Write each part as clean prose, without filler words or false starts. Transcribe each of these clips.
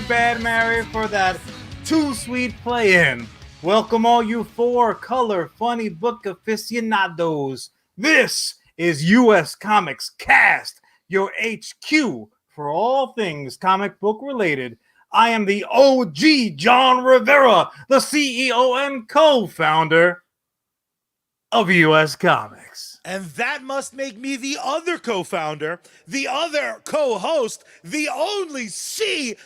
Bad Mary for that too sweet play-in. Welcome all you four color funny book aficionados. This is US Comics Cast, your HQ for all things comic book related. I am the OG John Rivera, the CEO and co-founder of US Comics. And that must make me the other co-founder, the other co-host, the only COO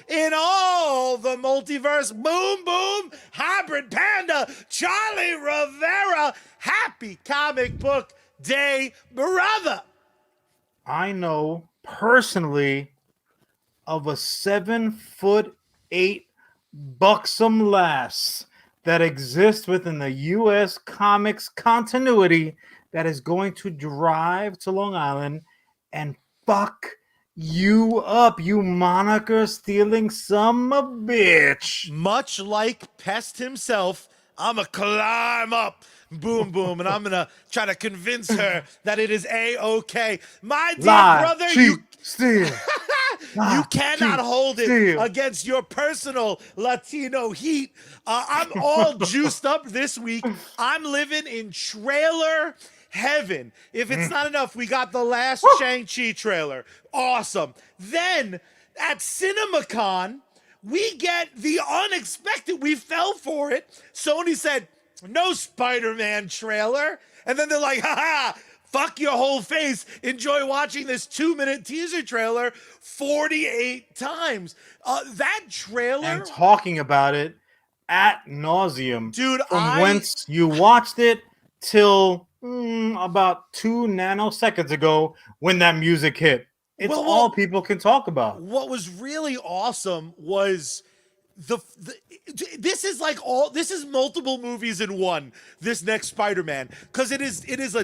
in all the multiverse. Boom, boom, hybrid panda, Charlie Rivera. Happy comic book day, brother. I know personally of a 7'8" buxom lass that exists within the U.S. Comics continuity that is going to drive to Long Island and fuck you up, you moniker stealing son of a bitch. Much like Pest himself, I'ma climb up, boom, boom, and I'm gonna try to convince her that it is A-OK. My dear brother, cheat, steal. You cannot hold it against your personal Latino heat. I'm all juiced up this week. I'm living in trailer heaven. If it's not enough, we got the last Shang-Chi trailer. Awesome. Then at CinemaCon, we get the unexpected. We fell for it. Sony said, no Spider-Man trailer. And then they're like, haha, fuck your whole face. Enjoy watching this 2-minute teaser trailer 48 times. That trailer. And talking about it at nauseum. Dude, from whence you watched it till about 2 nanoseconds ago when that music hit. It's all people can talk about. What was really awesome was this is multiple movies in one, this next Spider-Man, because it is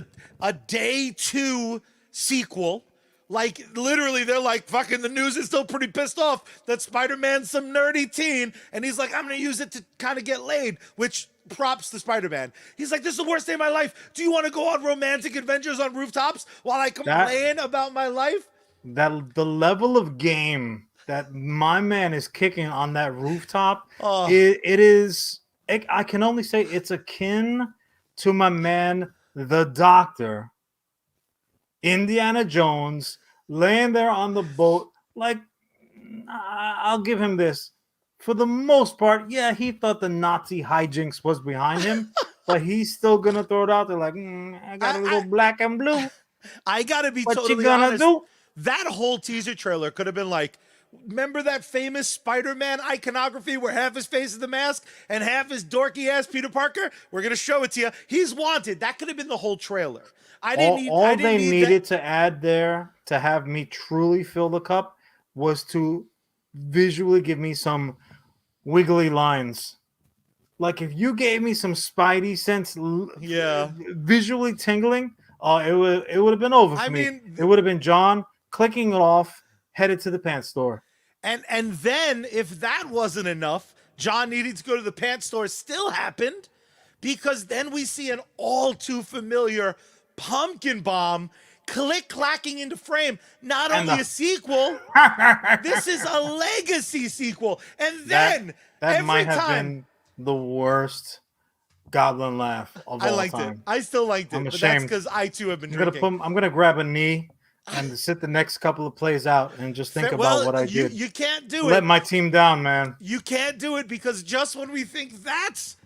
a day 2 sequel. Like, literally, they're like, fucking the news is still pretty pissed off that Spider-Man's some nerdy teen, and he's like, I'm gonna use it to kind of get laid, which props to Spider-Man. He's like, this is the worst day of my life. Do you want to go on romantic adventures on rooftops while I complain about my life? That the level of game that my man is kicking on that rooftop, I can only say it's akin to my man, the Doctor, Indiana Jones, laying there on the boat. Like, I'll give him this. For the most part, yeah, he thought the Nazi hijinks was behind him, but he's still gonna throw it out there like, I got a little black and blue. I gotta be what totally you gonna honest. do? That whole teaser trailer could have been like, remember that famous Spider-Man iconography where half his face is the mask and half his dorky ass Peter Parker? We're gonna show it to you. He's wanted. That could have been the whole trailer. All they needed to add there to have me truly fill the cup was to visually give me some wiggly lines. Like, if you gave me some Spidey sense, visually tingling, it would have been over for me. It would have been John clicking it off, headed to the pants store. And then, if that wasn't enough, John needing to go to the pants store still happened, because then we see an all too familiar Pumpkin Bomb click-clacking into frame. Not only a sequel, this is a legacy sequel. And then that might have been the worst Goblin laugh of all time. I liked it. I still liked it. I'm but ashamed. That's because I too have been drinking. I'm gonna grab a knee and sit the next couple of plays out and just think about what I did. You can't do it. Let my team down, man. You can't do it, because just when we think that's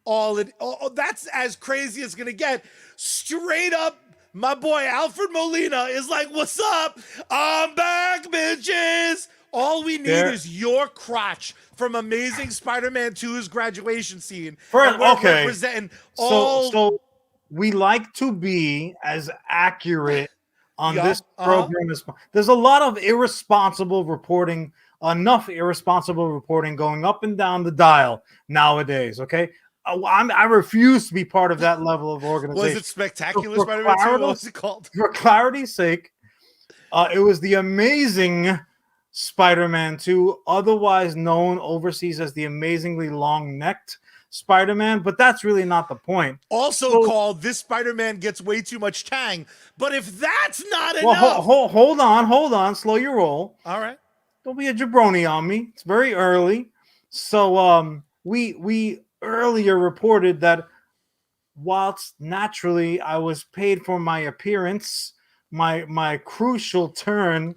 that's as crazy as it's gonna get, straight up, my boy Alfred Molina is like, "What's up? I'm back, bitches." All we need is your crotch from Amazing Spider-Man 2's graduation scene. Representing all. So we like to be as accurate on this program as there's a lot of irresponsible reporting, enough irresponsible reporting going up and down the dial nowadays. Okay, I refuse to be part of that level of organization. Was it Spectacular Spider-Man 2? What was it called? For clarity's sake, it was the Amazing Spider-Man 2, otherwise known overseas as the Amazingly Long-Necked Spider-Man, but that's really not the point. Also called This Spider-Man Gets Way Too Much Tang. But if that's not enough... Hold on. Slow your roll. All right. don't be a jabroni on me. It's very early. So we earlier reported that whilst naturally I was paid for my appearance, my crucial turn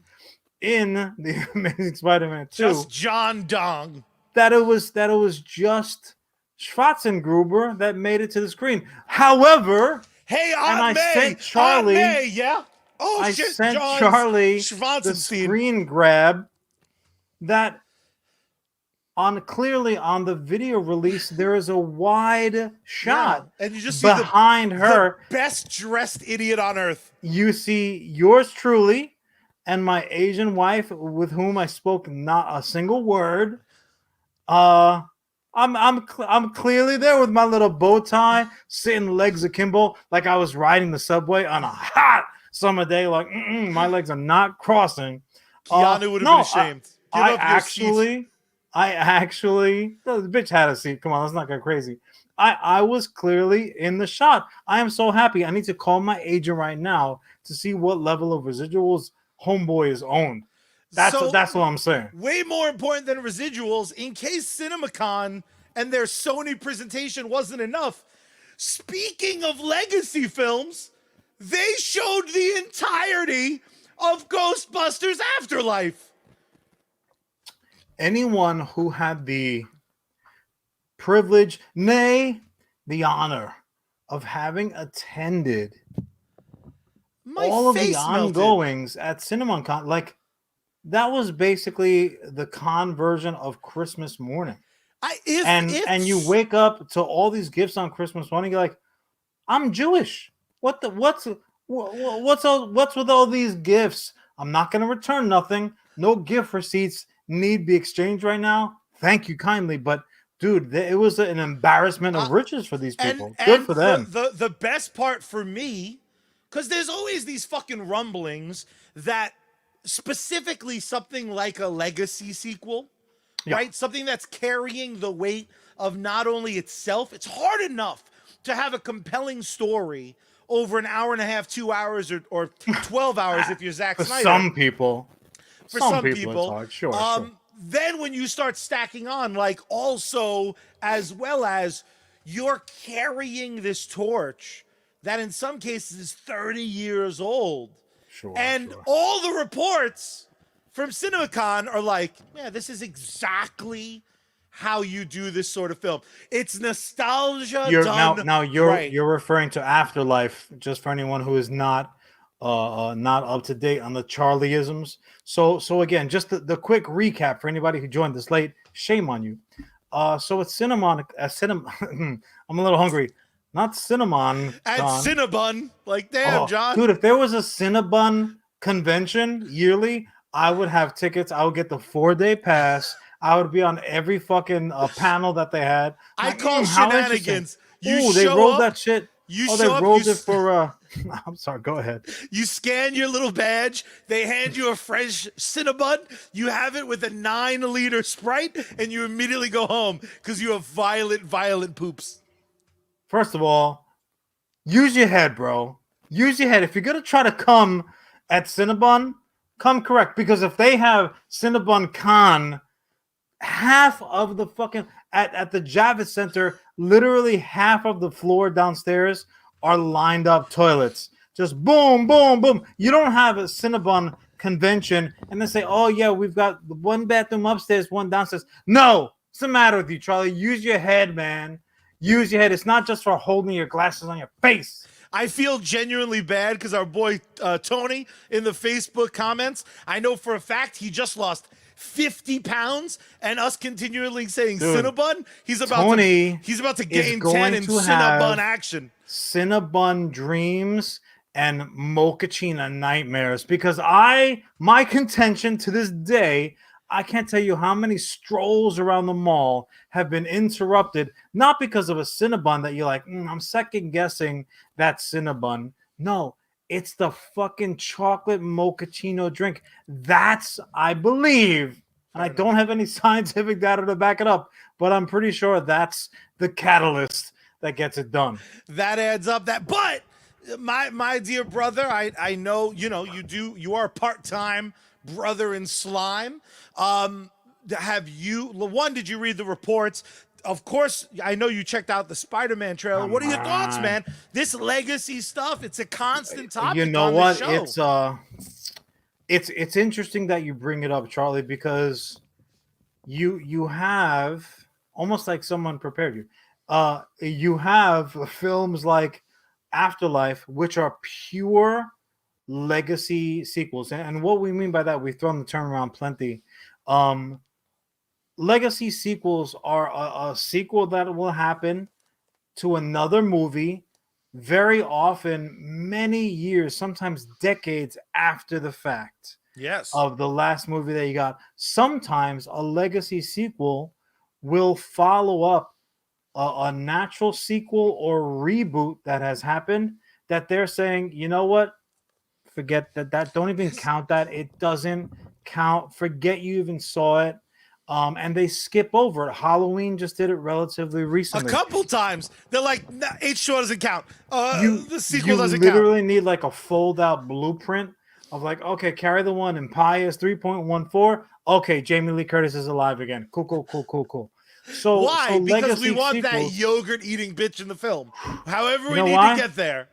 in the Amazing Spider-Man 2, just John Dong, that it was just Schwarzenegger that made it to the screen. However, hey, I sent Charlie. Aunt May, yeah. Oh I shit, sent John Charlie the Schwarzenstein. screen grab that clearly on the video release there is a wide shot, and you just see behind her, the best dressed idiot on earth. You see yours truly and my Asian wife, with whom I spoke not a single word. I'm clearly there with my little bow tie, sitting legs akimbo, like I was riding the subway on a hot summer day. Like my legs are not crossing. Keanu would have been ashamed. I actually, the bitch had a seat. Come on, let's not get crazy. I was clearly in the shot. I am so happy. I need to call my agent right now to see what level of residuals Homeboy is owned. That's what I'm saying. Way more important than residuals, in case CinemaCon and their Sony presentation wasn't enough. Speaking of legacy films, they showed the entirety of Ghostbusters Afterlife. Anyone who had the privilege, nay, the honor of having attended all of the ongoings at CinemaCon, like, that was basically the con version of Christmas morning. And you wake up to all these gifts on Christmas morning, you're like, I'm Jewish. What's with all these gifts? I'm not gonna return nothing. No gift receipts need be exchanged right now. Thank you kindly, but dude, it was an embarrassment of riches for these people. Good for them. The best part for me, because there's always these fucking rumblings that specifically something like a legacy sequel, right? Something that's carrying the weight of not only itself, it's hard enough to have a compelling story over an hour and a half, 2 hours, or 12 hours if you're Zack Snyder. For some people, it's hard. Sure. Then when you start stacking on, like, also, as well as you're carrying this torch that in some cases is 30 years old. All the reports from CinemaCon are like, yeah, this is exactly how you do this sort of film. It's nostalgia done you're referring to Afterlife, just for anyone who is not up to date on the Charlieisms. So again, just the quick recap for anybody who joined this late. Shame on you. So it's Cinnamon. I'm a little hungry. Not Cinnamon. At Cinnabon. Like, damn, John. Dude, if there was a Cinnabon convention yearly, I would have tickets. I would get the 4-day pass. I would be on every fucking panel that they had. I call shenanigans. They rolled that shit. They rolled it for I'm sorry, go ahead. You scan your little badge, they hand you a fresh Cinnabon, you have it with a 9-liter Sprite, and you immediately go home because you have violent poops. First of all, use your head, bro. Use your head. If you're gonna try to come at Cinnabon, come correct. Because if they have Cinnabon Con, half of the fucking at the Javits Center, literally half of the floor downstairs are lined up toilets. Just boom, boom, boom. You don't have a Cinnabon convention and then say, oh yeah, we've got one bathroom upstairs, one downstairs. No, what's the matter with you, Charlie? Use your head, man. Use your head. It's not just for holding your glasses on your face. I feel genuinely bad because our boy Tony in the Facebook comments, I know for a fact he just lost 50 pounds, and us continually saying Cinnabon, he's about to gain 10 in Cinnabon action. Cinnabon dreams and mochaccino nightmares, because my contention to this day, I can't tell you how many strolls around the mall have been interrupted, not because of a Cinnabon that you're like, I'm second guessing that Cinnabon. No, it's the fucking chocolate mochaccino drink. That's, I believe, and I don't have any scientific data to back it up, but I'm pretty sure that's the catalyst that gets it done. That adds up. But my dear brother, I know, you are part-time brother in slime. Have you, one, did you read the reports? Of course, I know you checked out the Spider-Man trailer. Come What are your thoughts, on. man? This legacy stuff, it's a constant You topic know on this what? show. It's interesting that you bring it up, Charlie, because you have almost like someone prepared you. You have films like Afterlife, which are pure legacy sequels, and what we mean by that, we've thrown the term around plenty. Um, Legacy sequels are a sequel that will happen to another movie, very often many years, sometimes decades after the fact Yes. of the last movie that you got. Sometimes a legacy sequel will follow up a natural sequel or reboot that has happened, that they're saying, you know what, forget that, don't even count that, it doesn't count, forget you even saw it. And they skip over it. Halloween just did it relatively A recently. couple times. They're like, nah, H2O doesn't count. you The sequel you doesn't count. literally need like a fold out blueprint of like, okay, carry the one, and pi is 3.14. Okay, Jamie Lee Curtis is alive again. Cool. So Why? Because we legacy want that sequels. yogurt eating bitch in the film. However, You we know need to why? get there.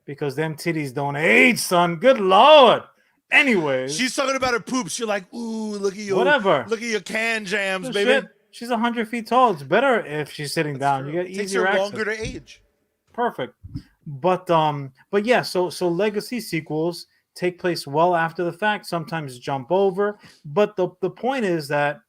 Because them titties don't age, son. Good lord. Anyways, She's talking about her poops. You're like, ooh, whatever. look at your can jams, Good baby. shit. She's 100 feet tall. It's better if she's sitting down. True. You get Takes easier her access. longer to age. Perfect. But yeah, so legacy sequels take place well after the fact, sometimes jump over, but the point is that,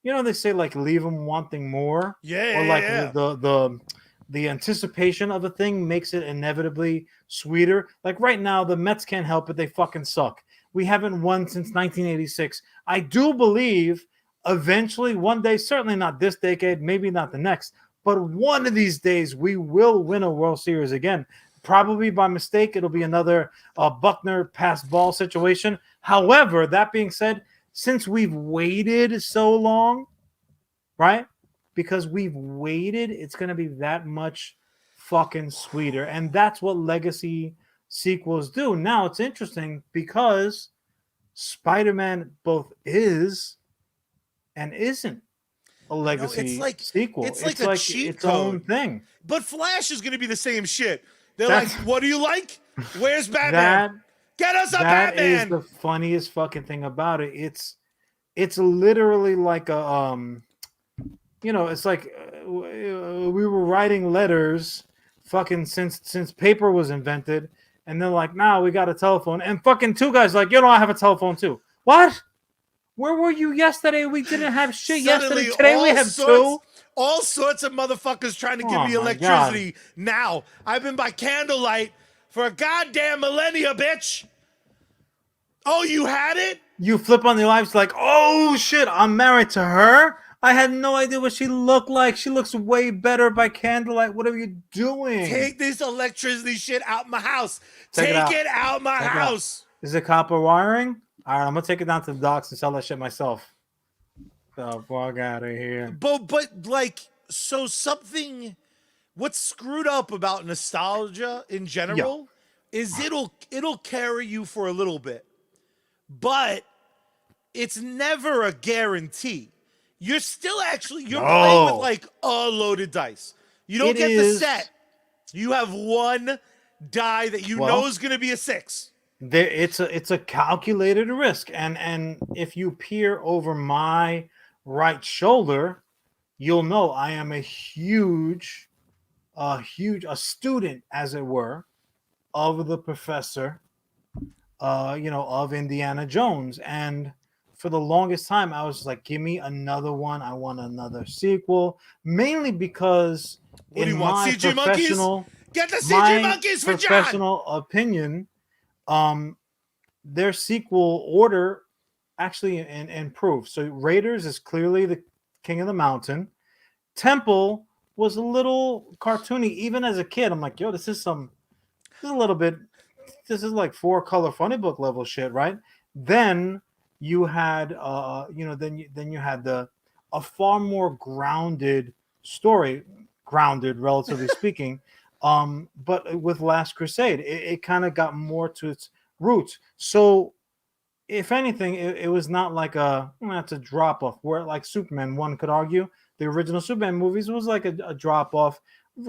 you know, they say like leave them wanting more. Or like the anticipation of a thing makes it inevitably sweeter. Like right now the Mets can't help it, they fucking suck. We haven't won since 1986. I do believe eventually one day, certainly not this decade, maybe not the next, but one of these days we will win a World Series again. Probably by mistake, it'll be another Buckner pass ball situation. However, that being said, since we've waited so long, right? Because we've waited, it's going to be that much fucking sweeter. And that's what legacy sequels do. Now, it's interesting because Spider-Man both is and isn't a legacy sequel. It's like a cheat its code. own thing. But Flash is going to be the same shit. They're like, what do you like? Where's Batman? Get us a Batman. That is the funniest fucking thing about it. It's literally like a you know, it's like we were writing letters fucking since paper was invented, and they're like, nah, we got a telephone, and fucking two guys like, you know, I have a telephone too. What? Where were you yesterday? We didn't have shit Suddenly, yesterday. Today we have two. All sorts of motherfuckers trying to give me electricity now. I've been by candlelight for a goddamn millennia, bitch. Oh, you had it? You flip on the lights like, oh shit, I'm married to her? I had no idea what she looked like. She looks way better by candlelight. What are you doing? Take this electricity shit out my house. Take it out my house. Is it copper wiring? All right, I'm going to take it down to the docks and sell that shit myself. The fuck out of here. But like, so something, what's screwed up about nostalgia in general is it'll carry you for a little bit, but it's never a guarantee. You're still playing with like a loaded dice. You don't get the set. You have one die that you know is going to be a 6. It's a calculated risk, and if you peer over my right shoulder, you'll know I am a huge student, as it were, of the professor, of Indiana Jones. And for the longest time, I was like, give me another one. I want another sequel, mainly because what do you want? CG monkeys? Get the CG monkeys for John. Professional opinion, their sequel order actually improved. So Raiders is clearly the king of the mountain. Temple was a little cartoony. Even as a kid, I'm like, yo, this is like 4-color funny book level shit, right? Then you had then you had a far more grounded story, relatively speaking. But with Last Crusade, it kind of got more to its roots. So if anything, it was not like that's a drop off. Where like Superman, one could argue the original Superman movies was like a drop off,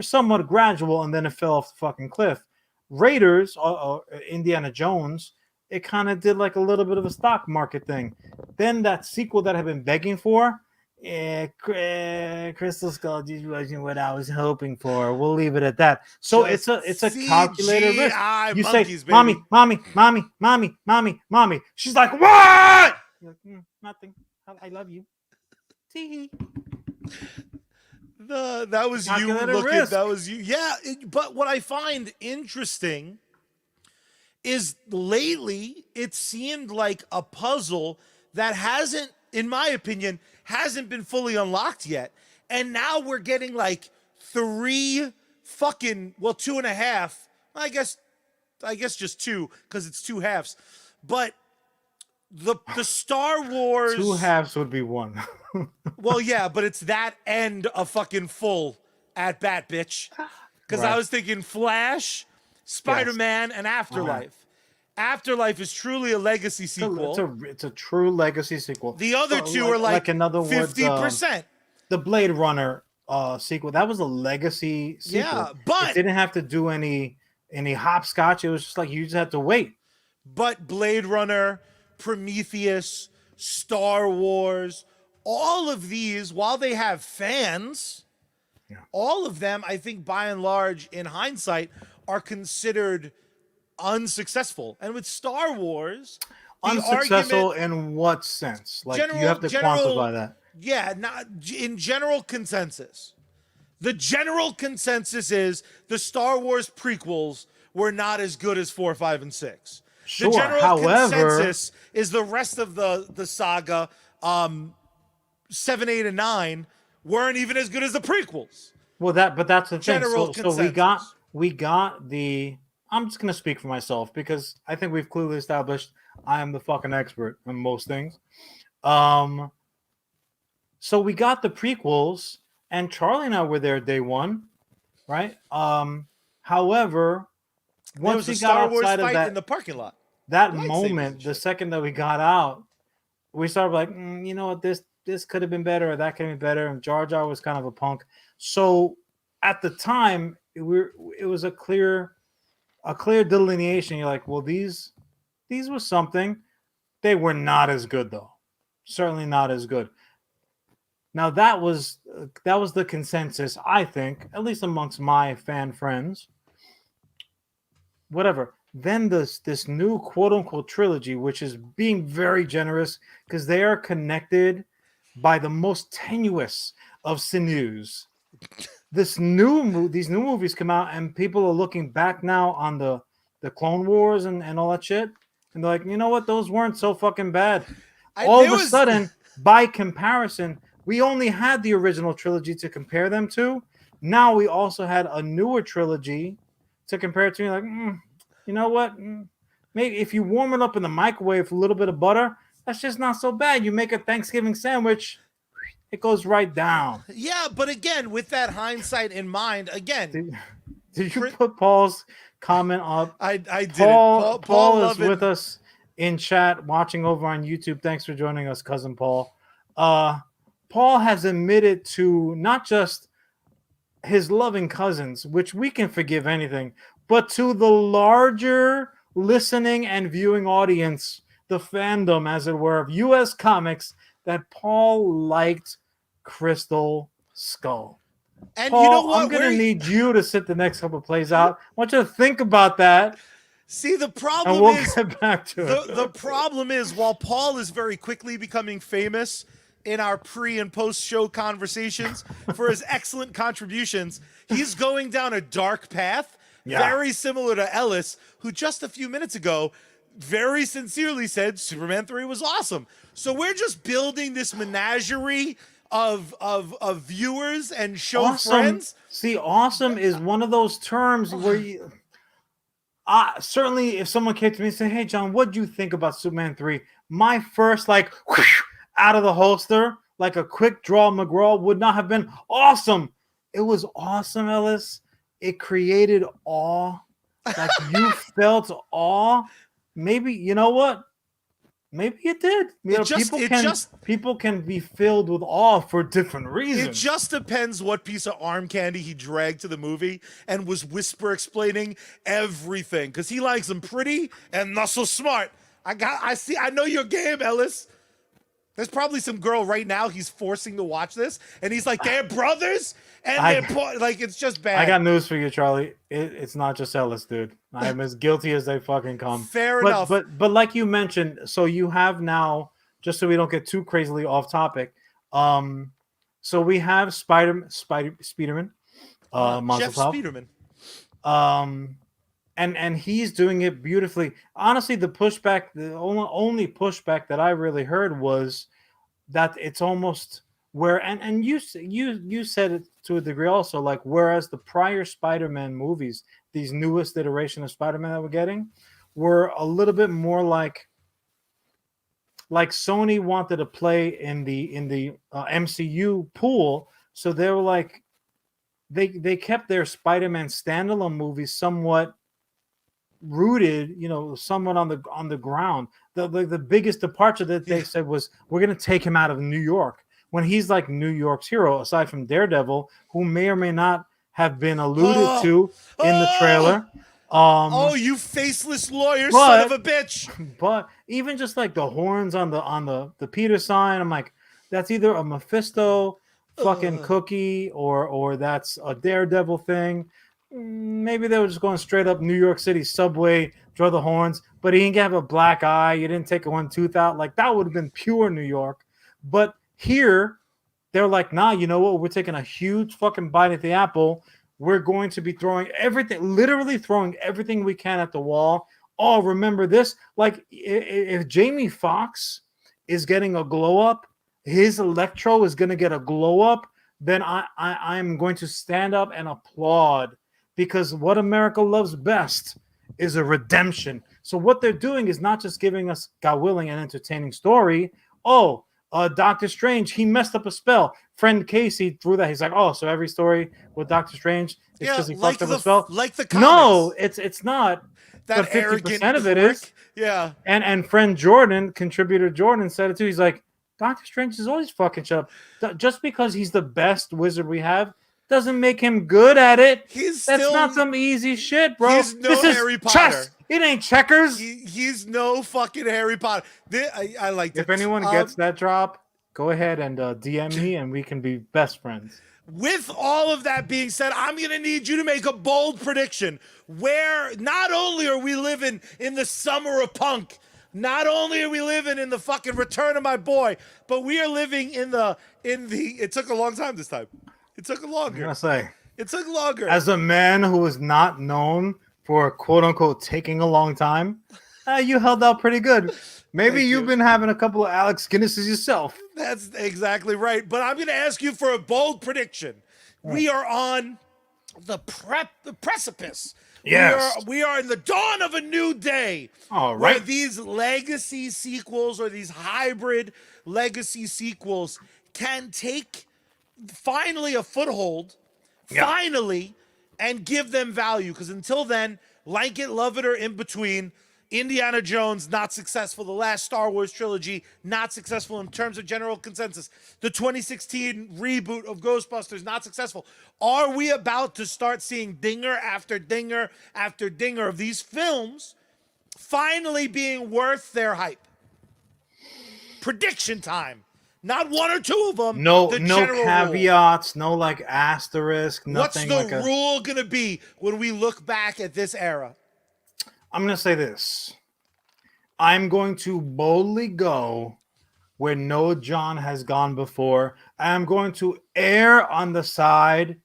somewhat gradual, and then it fell off the fucking cliff. Raiders, Indiana Jones, it kind of did like a little bit of a stock market thing. Then that sequel that I've been begging for, Crystal Skull just wasn't what I was hoping for. We'll leave it at that. So it's a calculated risk. You monkeys, say, mommy, mommy, mommy, mommy, mommy, mommy. She's like, what? You're like, nothing. I love you. Tee. That was you looking. Risk. That was you. Yeah, but what I find interesting is lately it seemed like a puzzle that hasn't, in my opinion, hasn't been fully unlocked yet. And now we're getting like 2.5. I guess just 2 because it's 2 halves. But the Star Wars 2 halves would be 1. Well, yeah, but it's that and a fucking full at bat, bitch. Because I was thinking Flash, Spider-Man, and Afterlife. Afterlife is truly a legacy sequel. It's a true legacy sequel. The other two are like another 50%. The Blade Runner sequel, that was a legacy sequel. Yeah, but it didn't have to do any hopscotch. It was just like you just had to wait. But Blade Runner, Prometheus, Star Wars, all of these, while they have fans, all of them, I think by and large, in hindsight, are considered unsuccessful. And with Star Wars, unsuccessful in what sense? Like you have to quantify that. Yeah, not in general consensus. The general consensus is the Star Wars prequels were not as good as 4, 5, and 6. Sure. The general consensus is the rest of the saga, 7, 8, and 9 weren't even as good as the prequels. Well, that's the thing. So we got the. I'm just gonna speak for myself because I think we've clearly established I am the fucking expert on most things. So we got the prequels, and Charlie and I were there day one, right? However, once we got outside of that in the parking lot, that moment, the second that we got out, we started like, you know what, this could have been better, or that could have been better, and Jar Jar was kind of a punk. So at the time, it was a clear delineation. You're like, well, these were something. They were not as good though. Certainly not as good. Now that was the consensus, I think, at least amongst my fan friends. Whatever. Then this new quote unquote trilogy, which is being very generous because they are connected by the most tenuous of sinews. These new movies come out, and people are looking back now on the Clone Wars and all that shit, and they're like, you know what, those weren't so fucking bad. All of a sudden, by comparison, we only had the original trilogy to compare them to. Now we also had a newer trilogy to compare it to. You're like, you know what? Maybe if you warm it up in the microwave with a little bit of butter, that's just not so bad. You make a Thanksgiving sandwich, it goes right down. Yeah, but again, with that hindsight in mind, again. Did you put Paul's comment up? I did. Paul is with us in chat, watching over on YouTube. Thanks for joining us, cousin Paul. Paul has admitted to not just his loving cousins, which we can forgive anything, but to the larger listening and viewing audience, the fandom, as it were, of U.S. comics, that Paul liked Crystal Skull. And Paul, you know what? I'm going to need you to sit the next couple of plays out. I want you to think about that. See, the problem and we'll is get back to it. The problem is, while Paul is very quickly becoming famous in our pre and post show conversations for his excellent contributions, he's going down a dark path, very similar to Ellis, who just a few minutes ago very sincerely said Superman 3 was awesome. So we're just building this menagerie of viewers and show friends. See, awesome is one of those terms where you certainly if someone came to me and said, hey John, what do you think about Superman 3? My first whoosh, out of the holster, like a quick draw McGraw, would not have been awesome. It was awesome, Ellis. It created awe. Like you felt awe. Maybe, you know what? Maybe it did. People can be filled with awe for different reasons. It just depends what piece of arm candy he dragged to the movie and was whisper explaining everything, because he likes them pretty and not so smart. I know your game, Ellis. There's probably some girl right now he's forcing to watch this, and he's like, they're brothers, and like, it's just bad. I got news for you, Charlie. It's not just Ellis, dude. I'm as guilty as they fucking come. Fair enough. But like you mentioned, so you have now, just so we don't get too crazily off topic, so we have Spiderman, Jeff Spiderman. And he's doing it beautifully. Honestly, the only pushback that I really heard was that it's almost where, and you said it to a degree also, like, whereas the prior Spider-Man movies, these newest iteration of Spider-Man that we're getting, were a little bit more like Sony wanted to play in the MCU pool, so they were like, they kept their Spider-Man standalone movies somewhat rooted, somewhat on the ground. The biggest departure that they said was, we're going to take him out of New York, when he's like New York's hero, aside from Daredevil, who may or may not have been alluded to in the trailer. You faceless lawyer, son of a bitch. But even just like the horns on the Peter sign, I'm like, that's either a Mephisto fucking cookie or that's a Daredevil thing. Maybe they were just going straight up New York City subway, draw the horns, but he didn't have a black eye. You didn't take one tooth out. Like, that would have been pure New York. But here, they're like, nah, you know what? We're taking a huge fucking bite at the apple. We're going to be literally throwing everything we can at the wall. Oh, remember this? Like, if Jamie Foxx is getting a glow up, his Electro is going to get a glow up, then I'm going to stand up and applaud. Because what America loves best is a redemption. So what they're doing is not just giving us, God willing, an entertaining story. Doctor Strange, he messed up a spell. Friend Casey threw that. He's like, so every story with Doctor Strange, it's because he fucked up a spell. Like the comics. No, it's not. That but 50% arrogant of it is. Yeah. And friend Jordan, contributor Jordan, said it too. He's like, Doctor Strange is always fucking shut up. Just because he's the best wizard we have doesn't make him good at it. That's not some easy shit, bro. He's no Harry Potter. Chess. It ain't checkers. He's no fucking Harry Potter. I like it. If anyone gets that drop, go ahead and DM me and we can be best friends. With all of that being said, I'm going to need you to make a bold prediction where not only are we living in the summer of punk, not only are we living in the fucking return of my boy, but we are living in the it took a long time this time. It took longer. I'm gonna say. It took longer. As a man who is not known for quote unquote taking a long time, you held out pretty good. Maybe you've been having a couple of Alex Guinnesses yourself. That's exactly right. But I'm going to ask you for a bold prediction. Right. We are on the precipice. Yes. We are in the dawn of a new day. All right. Where these legacy sequels or these hybrid legacy sequels can take finally a foothold, finally, and give them value. Because until then, like it, love it, or in between, Indiana Jones, not successful. The last Star Wars trilogy, not successful in terms of general consensus. The 2016 reboot of Ghostbusters, not successful. Are we about to start seeing dinger after dinger after dinger of these films finally being worth their hype? Prediction time. Not one or two of them. No caveats, rule. No like asterisk, nothing. What's the rule going to be when we look back at this era? I'm going to say this. I'm going to boldly go where no John has gone before. I'm going to err on the side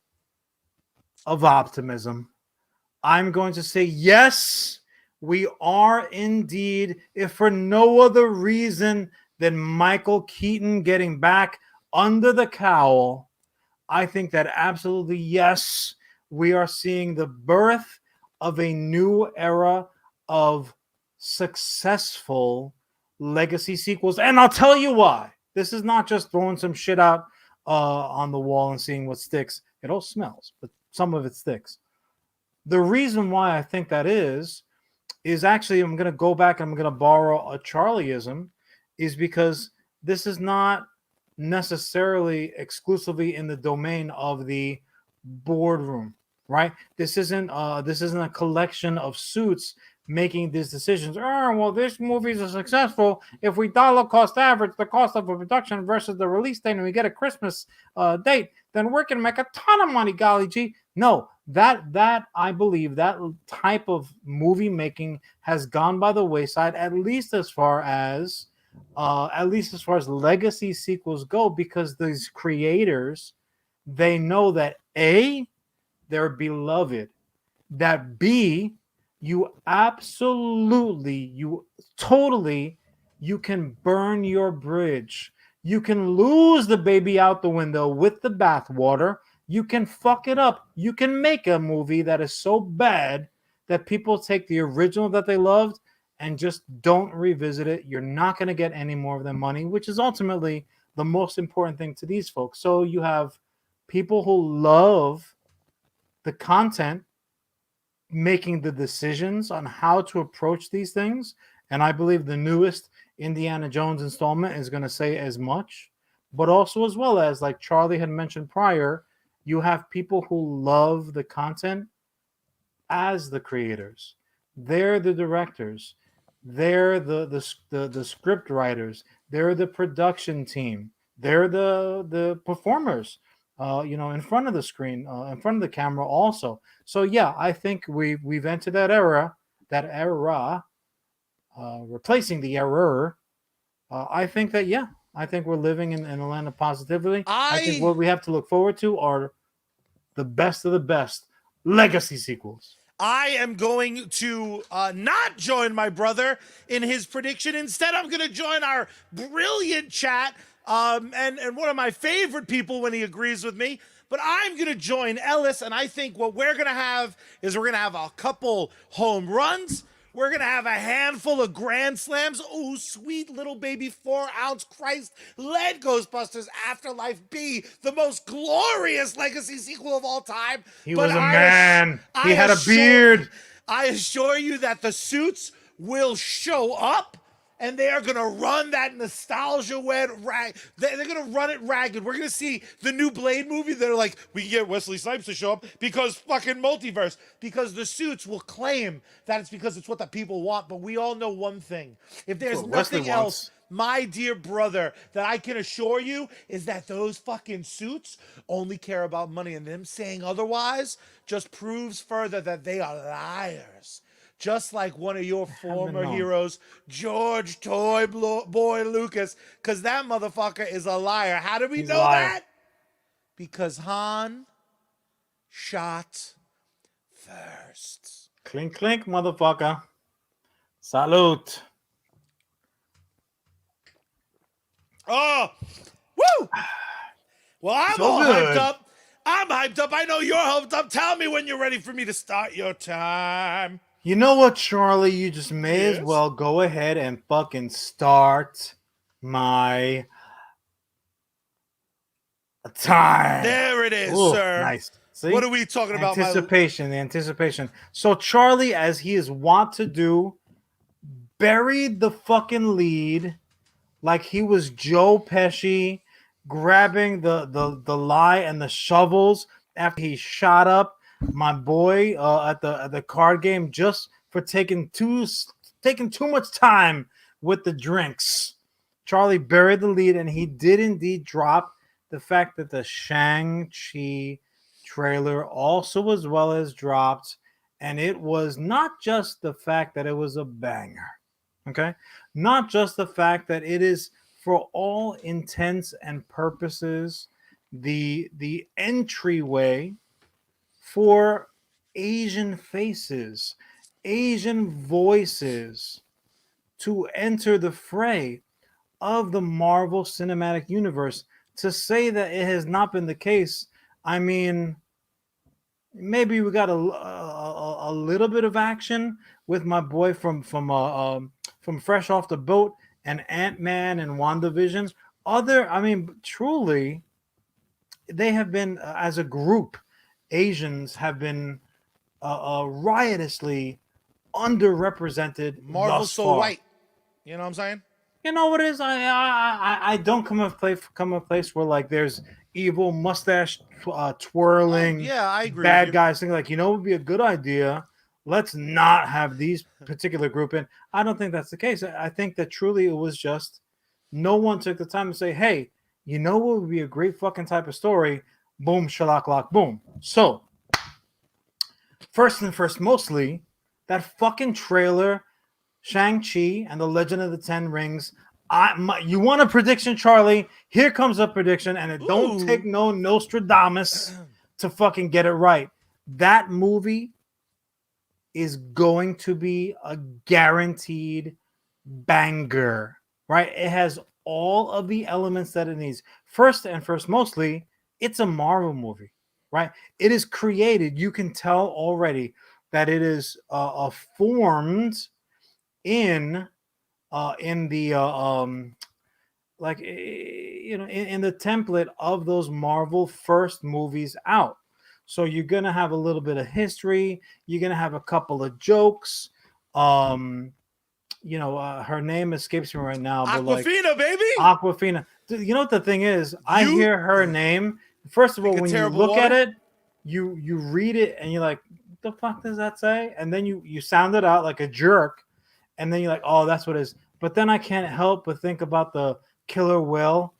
of optimism. I'm going to say, yes, we are indeed, if for no other reason than Michael Keaton getting back under the cowl, I think that absolutely, yes, we are seeing the birth of a new era of successful legacy sequels. And I'll tell you why. This is not just throwing some shit out on the wall and seeing what sticks. It all smells, but some of it sticks. The reason why I think that is actually, I'm going to go back and I'm going to borrow a Charlieism. is because this is not necessarily exclusively in the domain of the boardroom, right? This isn't a collection of suits making these decisions. Oh, well, this movies are successful if we dollar cost average the cost of a production versus the release date, and we get a Christmas date, then we're gonna make a ton of money. Golly gee, no, that I believe that type of movie making has gone by the wayside, at least as far as legacy sequels go, because these creators, they know that A, they're beloved, that B, you absolutely, you totally, you can burn your bridge. You can lose the baby out the window with the bathwater. You can fuck it up. You can make a movie that is so bad that people take the original that they loved and just don't revisit it. You're not going to get any more of their money, which is ultimately the most important thing to these folks. So you have people who love the content making the decisions on how to approach these things. And I believe the newest Indiana Jones installment is going to say as much. But also, as well as, like Charlie had mentioned prior, you have people who love the content as the creators. They're the directors. They're the script writers. They're the production team. They're the performers. In front of the screen, in front of the camera, also. So yeah, I think we've entered that era, replacing the error. I think that I think we're living in a land of positivity. I think what we have to look forward to are the best of the best legacy sequels. I am going to not join my brother in his prediction. Instead, I'm going to join our brilliant chat and one of my favorite people when he agrees with me. But I'm going to join Ellis, and I think what we're going to have is we're going to have a couple home runs. We're going to have a handful of grand slams. Oh, sweet little baby 4-ounce Christ led Ghostbusters Afterlife be the most glorious legacy sequel of all time. He was a man. He had a beard. I assure you that the suits will show up. And they are going to run that nostalgia wet rag. They're going to run it ragged. We're going to see the new Blade movie. They're like, we can get Wesley Snipes to show up because fucking multiverse. Because the suits will claim that it's because it's what the people want. But we all know one thing. If there's nothing else, my dear brother, that I can assure you is that those fucking suits only care about money. And them saying otherwise just proves further that they are liars. Just like one of your former heroes, George Toy Boy Lucas, because that motherfucker is a liar. How do we know that? Because Han shot first. Clink, clink, motherfucker. Salute. Oh, woo! Well, I'm all hyped up. I'm hyped up. I know you're hyped up. Tell me when you're ready for me to start your time. You know what, Charlie? You just may as well go ahead and fucking start my time. There it is, sir. Nice. See? What are we talking about? The anticipation. So Charlie, as he is wont to do, buried the fucking lead like he was Joe Pesci grabbing the lie and the shovels after he shot up my boy at the card game just for taking too much time with the drinks. Charlie buried the lead, and he did indeed drop the fact that the Shang-Chi trailer also as well as dropped, and it was not just the fact that it was a banger, okay? Not just the fact that it is, for all intents and purposes, the entryway for Asian faces, Asian voices to enter the fray of the Marvel Cinematic Universe. To say that it has not been the case, I mean, maybe we got a little bit of action with my boy from Fresh Off the Boat and Ant-Man and WandaVision. Truly, they have been, as a group, Asians have been riotously underrepresented. Marvel's so white. You know what I'm saying? You know what it is? I don't come a place where like there's evil mustache twirling Yeah, I agree with bad you. guys thinking like, it would be a good idea. Let's not have these particular group in. I don't think that's the case. I think that truly it was just no one took the time to say, hey, what would be a great fucking type of story? Boom, shalak lock, boom. So first, mostly that fucking trailer, Shang-Chi and the Legend of the Ten Rings. You want a prediction, Charlie? Here comes a prediction, and it don't take no Nostradamus to fucking get it right. That movie is going to be a guaranteed banger, right? It has all of the elements that it needs. First, mostly, it's a Marvel movie, right? It is created. You can tell already that it is formed in the like in the template of those Marvel first movies out. So you're gonna have a little bit of history. You're gonna have a couple of jokes. Her name escapes me right now, but Aquafina, baby. Aquafina. You know what the thing is? I hear her name. First of all, when you look at it, you read it and you're like, what the fuck does that say? And then you sound it out like a jerk, and then you're like, oh, that's what it is. But then I can't help but think about the killer whale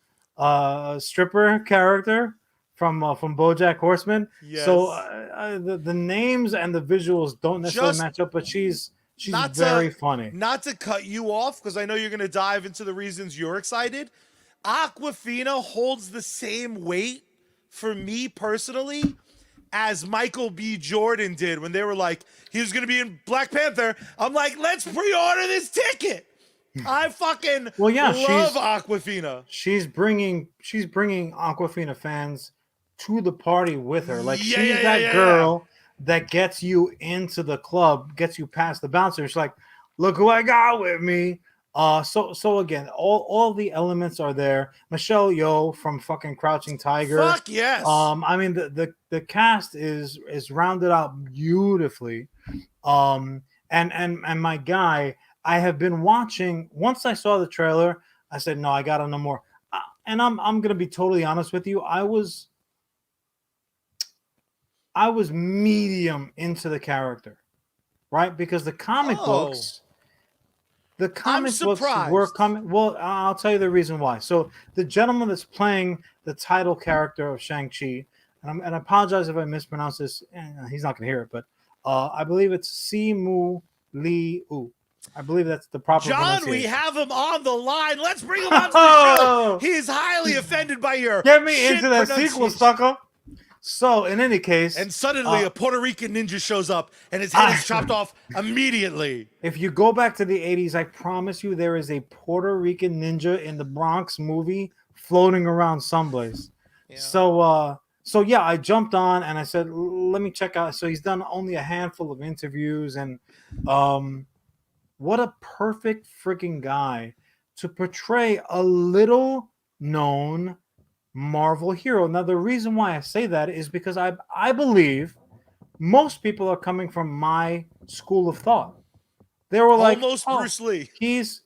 stripper character from BoJack Horseman. Yes. So the names and the visuals don't necessarily match up, but she's very funny. Not to cut you off, because I know you're going to dive into the reasons you're excited. Aquafina holds the same weight for me personally as Michael B. Jordan did when they were like, he was going to be in Black Panther. I'm like, let's pre-order this ticket. I fucking love Aquafina. She's bringing Aquafina fans to the party with her. Like she's that girl that gets you into the club, gets you past the bouncer. She's like, look who I got with me. So again, all the elements are there. Michelle Yeoh from fucking Crouching Tiger. Fuck yes. I mean the cast is rounded out beautifully. And my guy, I have been watching. Once I saw the trailer, I said, no, I gotta know more. And I'm gonna be totally honest with you. I was medium into the character, right? Because the comic books. The comic books were coming. Well, I'll tell you the reason why. So the gentleman that's playing the title character of Shang-Chi, and I apologize if I mispronounce this. He's not going to hear it, but I believe it's Simu Liu. I believe that's the proper pronunciation. We have him on the line. Let's bring him on to the show. He is highly offended by your Get me into that sequel, sucker. So, in any case... And suddenly a Puerto Rican ninja shows up and his head is chopped off immediately. If you go back to the 80s, I promise you there is a Puerto Rican ninja in the Bronx movie floating around someplace. Yeah. So yeah, I jumped on and I said, let me check out. So he's done only a handful of interviews, and what a perfect freaking guy to portray a little known Marvel hero. Now, the reason why I say that is because I believe most people are coming from my school of thought. They were like, almost Bruce Lee. He's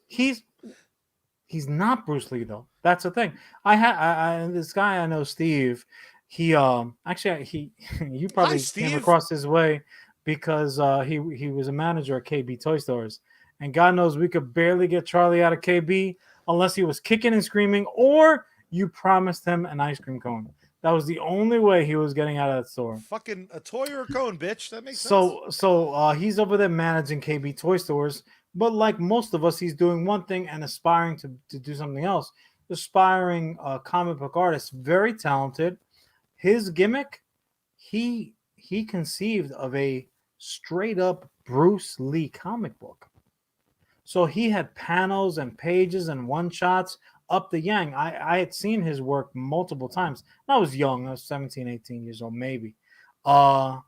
not Bruce Lee though. That's the thing. I this guy I know, Steve. He actually you probably came across his way because he was a manager at KB Toy Stores, and God knows we could barely get Charlie out of KB unless he was kicking and screaming or you promised him an ice cream cone. That was the only way he was getting out of that store. Fucking a toy or a cone, bitch. That makes sense. So he's over there managing KB Toy Stores, but like most of us, he's doing one thing and aspiring to do something else. Aspiring comic book artist, very talented. His gimmick, he conceived of a straight up Bruce Lee comic book. So he had panels and pages and one shots up the yang. I had seen his work multiple times. I was young. I was 17, 18 years old, maybe. But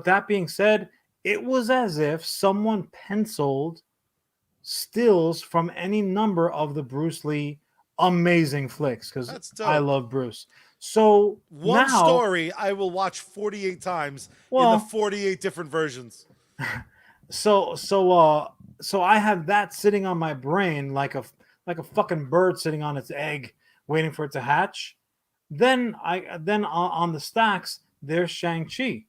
that being said, it was as if someone penciled stills from any number of the Bruce Lee amazing flicks, because I love Bruce. So one story I will watch 48 times in the 48 different versions. So I have that sitting on my brain like like a fucking bird sitting on its egg, waiting for it to hatch. Then on the stacks, there's Shang-Chi.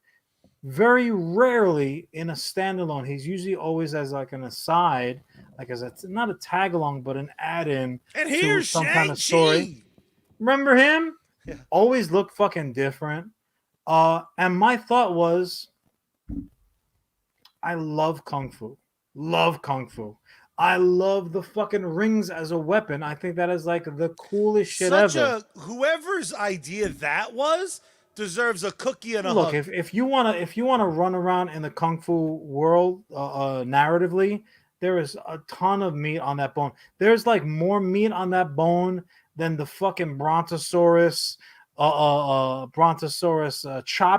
Very rarely in a standalone. He's usually always as like an aside, like as a not a tag along, but an add-in And to here's some kind of story. Shang-Chi. Remember him? Yeah. Always looked fucking different. And my thought was, I love kung fu. Love kung fu. I love the fucking rings as a weapon. I think that is like the coolest shit ever. Whoever's idea that was deserves a cookie and a Look, hug. if you wanna run around in the kung fu world narratively, there is a ton of meat on that bone. There's like more meat on that bone than the fucking brontosaurus chop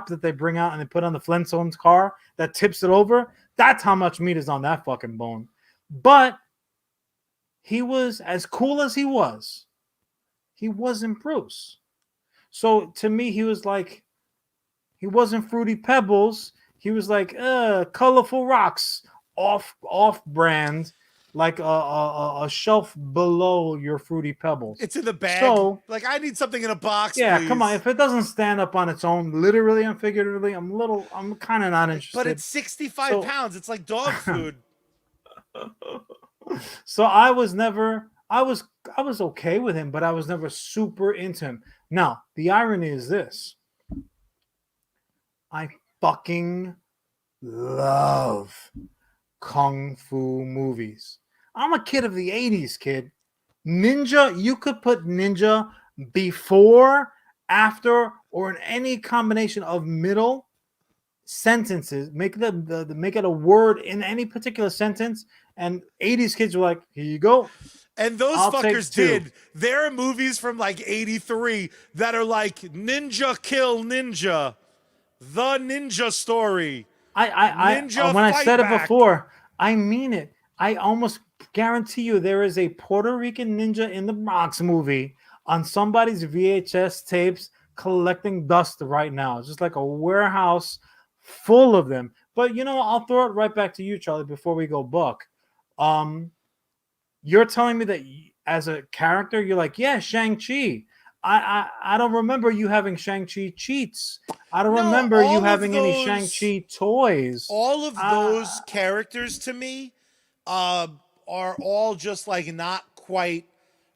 that they bring out and they put on the Flintstones car that tips it over. That's how much meat is on that fucking bone. But he was as cool as he was. He wasn't Bruce. So to me, he was like, he wasn't Fruity Pebbles. He was like colorful rocks, off brand, like a shelf below your Fruity Pebbles. It's in the bag. So, like, I need something in a box. Yeah, please. come on. If it doesn't stand up on its own, literally and figuratively, I'm kind of not interested. But it's 65 pounds. It's like dog food. So I was okay with him, but I was never super into him. Now, the irony is this. I fucking love kung fu movies. I'm a kid of the 80s, kid. Ninja, you could put ninja before, after, or in any combination of middle sentences. Make make it a word in any particular sentence, and 80s kids were like, here you go. And those fuckers did. There are movies from like 83 that are like Ninja Kill Ninja, The Ninja Story. Ninja when I said it before, I mean it. I almost guarantee you there is a Puerto Rican ninja in the Bronx movie on somebody's VHS tapes collecting dust right now. It's just like a warehouse full of them. But you know, I'll throw it right back to you, Charlie, before we go buck. You're telling me that as a character, you're like, yeah, Shang-Chi. I don't remember you having Shang-Chi cheats. I don't remember you having any Shang-Chi toys. All of those characters to me are all just like not quite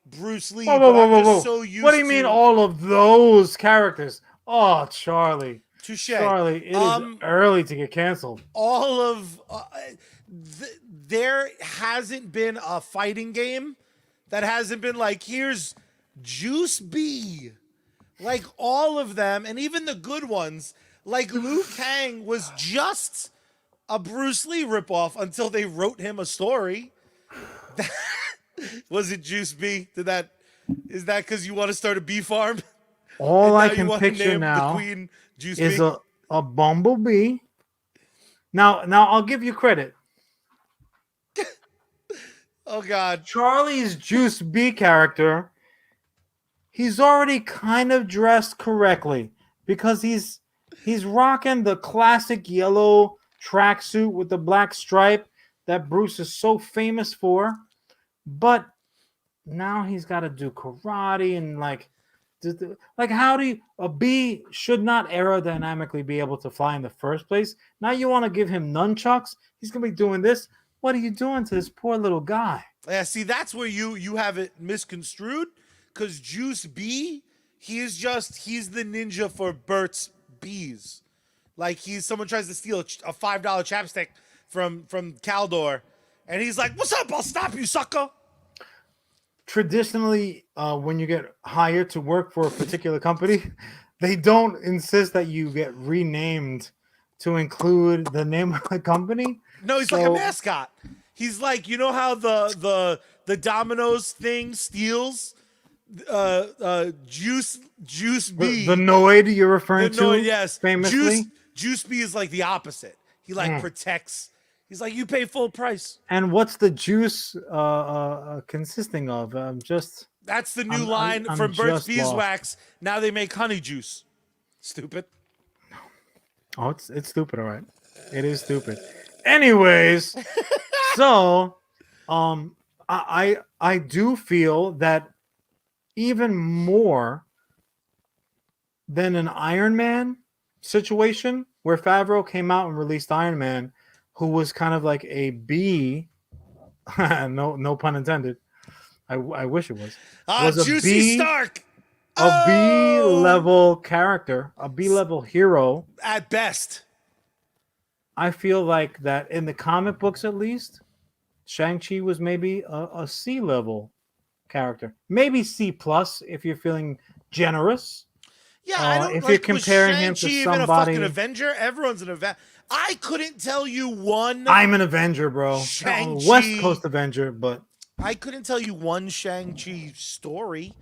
Bruce Lee. Whoa. So used what do you mean all of those characters? Oh, Charlie. Touche. Charlie, it is early to get canceled. All of there hasn't been a fighting game that hasn't been like, here's Juice B. Like all of them, and even the good ones, like Liu Kang was just a Bruce Lee ripoff until they wrote him a story. Was it Juice B? Is that because you want to start a bee farm? All I can picture now is a bumblebee. Now I'll give you credit. Oh God. Charlie's Juice B character, he's already kind of dressed correctly because he's rocking the classic yellow tracksuit with the black stripe that Bruce is so famous for. But now he's got to do karate and like how do you, a bee should not aerodynamically be able to fly in the first place. Now you want to give him nunchucks? He's gonna be doing this. What are you doing to this poor little guy? Yeah, see, that's where you have it misconstrued. Because Juice B, he's the ninja for Burt's Bees. Like someone tries to steal a $5 chapstick from Caldor, and he's like, "What's up? I'll stop you, sucker." Traditionally, when you get hired to work for a particular company, they don't insist that you get renamed to include the name of the company. No, he's like a mascot. He's like, you know how the Domino's thing steals Juice B. The Noid you're referring to? Noid, yes. Famously. Juice B is like the opposite. He like protects. He's like, you pay full price. And what's the juice consisting of? That's the new line from Burt's Beeswax. Now they make honey juice. Stupid. Oh, it's stupid, all right. It is stupid. Anyways, so I do feel that even more than an Iron Man situation where Favreau came out and released Iron Man, who was kind of like a B, no pun intended. I wish it was a Juicy B, Stark. a B Oh, level character, a B level hero. at best. I feel like that in the comic books, at least, Shang-Chi was maybe a C level character, maybe C plus if you're feeling generous. Yeah, I don't If you're like. Was comparing him to Shang-Chi even a fucking somebody, Avenger? Everyone's an Avenger. I couldn't tell you one I'm an Avenger, bro. I'm a West Shang-Chi. Coast Avenger, but I couldn't tell you one Shang-Chi story.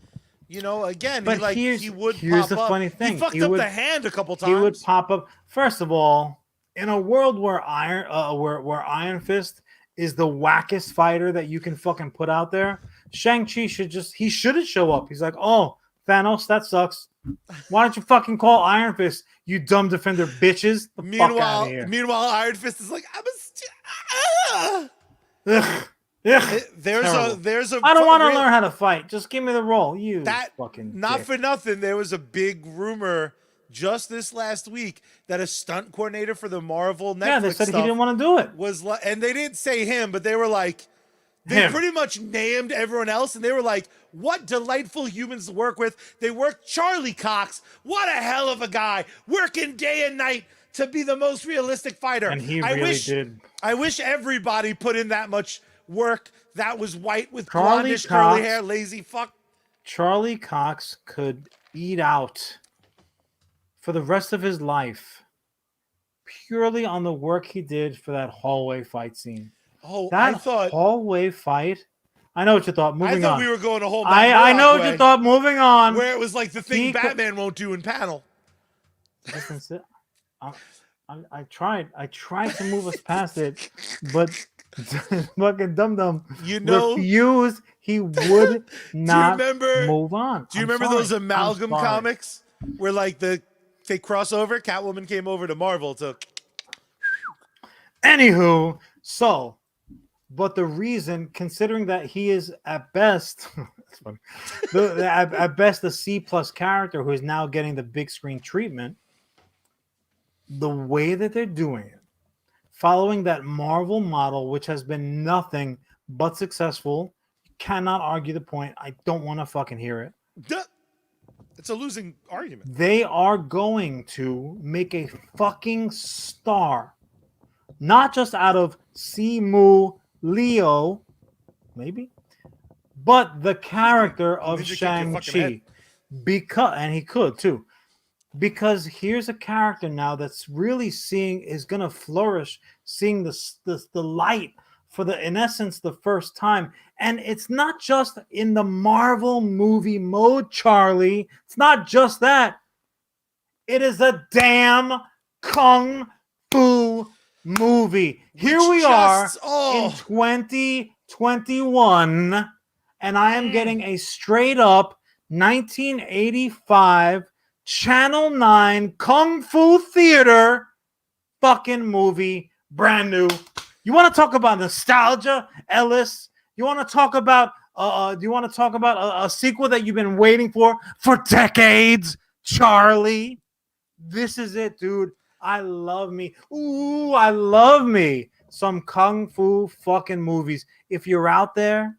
You know, again, but he would here's pop the up. funny He thing. fucked up the hand a couple He would times. pop up. First of all, in a world where Iron Fist is the wackest fighter that you can fucking put out there, Shang-Chi shouldn't show up. He's like, oh, Thanos, that sucks. Why don't you fucking call Iron Fist, you dumb defender bitches? The fuck out of here. Meanwhile, Iron Fist is like, Ugh. there's a I don't want to learn how to fight. Just give me the role. You that fucking not dick. for nothing. There was a big rumor just this last week that a stunt coordinator for the Marvel Netflix They said stuff he didn't want to do it. and they didn't say him, but they were like, they Him. pretty much named everyone else, and they were like, what delightful humans to work with. They worked Charlie Cox. What a hell of a guy, working day and night to be the most realistic fighter. And he really did. I wish everybody put in that much work. That was white with Charlie blondish Cox. curly hair, lazy fuck. Charlie Cox could eat out for the rest of his life purely on the work he did for that hallway fight scene. Oh, that I thought hallway fight. I know what you thought. Moving on. we were going a whole. I know what you thought. Moving on. Where it was like the thing Batman won't do in panel. Listen, I tried to move us past it, but fucking dum refused. He would not move on. Do you remember those amalgam comics where like they cross over? Catwoman came over to Marvel to. Anywho, but the reason, considering that he is at best, that's funny, at best a C plus character who is now getting the big screen treatment, the way that they're doing it, following that Marvel model, which has been nothing but successful, you cannot argue the point. I don't want to fucking hear it. It's a losing argument. They are going to make a fucking star, not just out of Simu Leo, maybe, but the character of Shang-Chi, and he could too, because here's a character now that's really is going to flourish, seeing the light for in essence the first time. And it's not just in the Marvel movie mode, Charlie. It's not just that. It is a damn kung fu movie. Here we are in 2021, and I am getting a straight up 1985 Channel 9 Kung Fu Theater fucking movie, brand new. You want to talk about nostalgia, Ellis? You want to talk about do you want to talk about a sequel that you've been waiting for decades, Charlie? This is it, dude. I love me some kung fu fucking movies. If you're out there,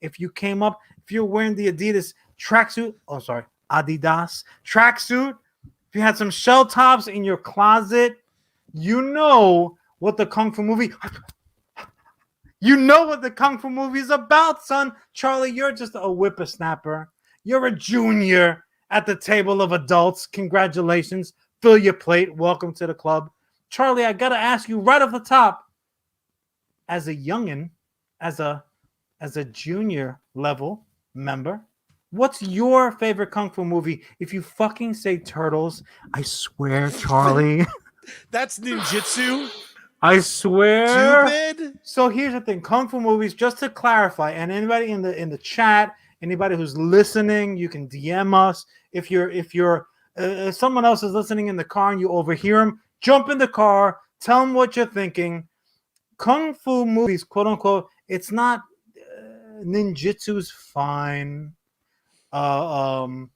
if you're wearing the Adidas tracksuit, Adidas tracksuit, if you had some shell tops in your closet, you know what the kung fu movie is about, son. Charlie, you're just a whippersnapper. You're a junior at the table of adults. Congratulations. Fill your plate. Welcome to the club. Charlie, I got to ask you right off the top, as a youngin', as a junior level member, what's your favorite kung fu movie? If you fucking say Turtles, I swear, Charlie. That's ninjutsu. I swear. Stupid. So here's the thing. Kung fu movies, just to clarify, and anybody in the chat, anybody who's listening, you can DM us. If someone else is listening in the car and you overhear them, jump in the car, tell them what you're thinking. Kung fu movies, quote unquote, it's not ninjutsu's fine. Some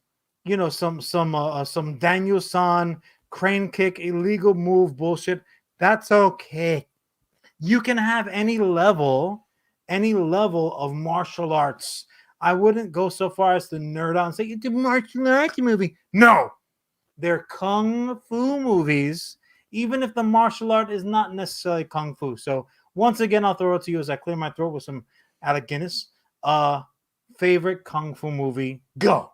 Daniel-san crane kick, illegal move bullshit. That's okay. You can have any level of martial arts. I wouldn't go so far as to nerd out and say it's a martial arts movie. No, they're kung fu movies, even if the martial art is not necessarily kung fu. So once again, I'll throw it to you as I clear my throat with some Alec Guinness. Favorite kung fu movie? Go.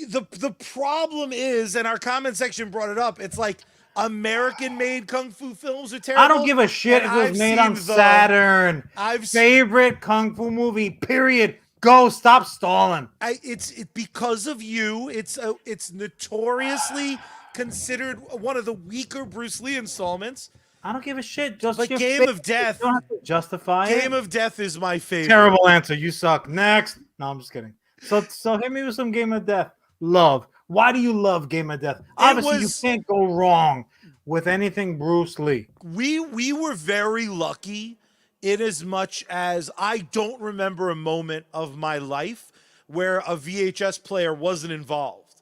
The problem is, and our comment section brought it up, it's like American-made kung fu films are terrible. I don't give a shit if it was made on Saturn. Favorite kung fu movie, period. Go, stop stalling. It's because of you. It's notoriously considered one of the weaker Bruce Lee installments. I don't give a shit. Just like Game of Death. You don't have to justify it. Game of Death is my favorite. Terrible answer. You suck. Next. No, I'm just kidding. So hit me with some Game of Death. Love. Why do you love Game of Death? Obviously, you can't go wrong with anything Bruce Lee. We were very lucky in as much as I don't remember a moment of my life where a VHS player wasn't involved.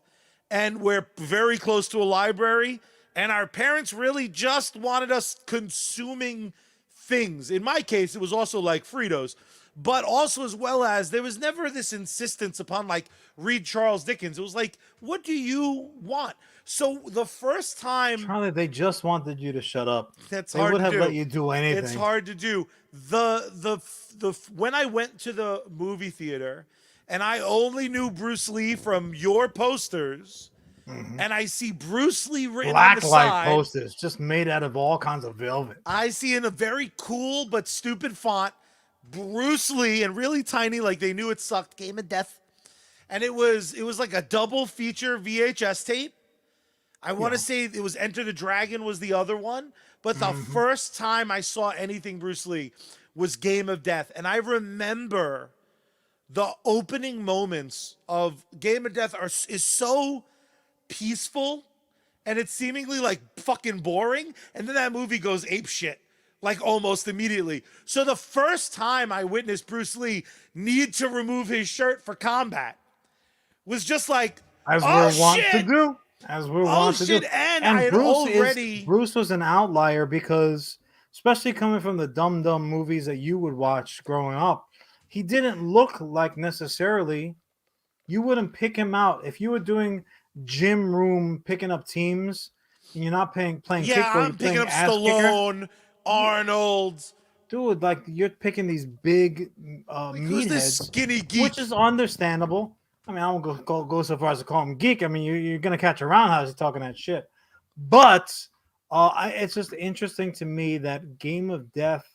And we're very close to a library, and our parents really just wanted us consuming things. In my case, it was also like Fritos, but also as well as there was never this insistence upon like read Charles Dickens. It was like, what do you want? So the first time, Charlie, they just wanted you to shut up. That's they hard would to have do. let you do anything. It's hard to do. When I went to the movie theater and I only knew Bruce Lee from your posters, and I see Bruce Lee written on the side. Blacklight posters, just made out of all kinds of velvet. I see in a very cool but stupid font, Bruce Lee, and really tiny, like they knew it sucked, Game of Death. And it was like a double feature VHS tape. I want to say it was Enter the Dragon was the other one. But the first time I saw anything Bruce Lee was Game of Death. And I remember the opening moments of Game of Death is so peaceful, and it's seemingly like fucking boring. And then that movie goes ape shit, like almost immediately. So the first time I witnessed Bruce Lee need to remove his shirt for combat was just like, as we're wont to do. As we're wont to do. And I had Bruce was an outlier because, especially coming from the dumb movies that you would watch growing up, he didn't look like necessarily. You wouldn't pick him out if you were doing gym room picking up teams and you're not playing kick, I'm picking up Stallone, Arnold. Dude, like you're picking these big meatheads, skinny geek, which is understandable. I mean, I won't go so far as to call him geek. I mean, you're gonna catch a roundhouse talking that shit. But it's just interesting to me that Game of Death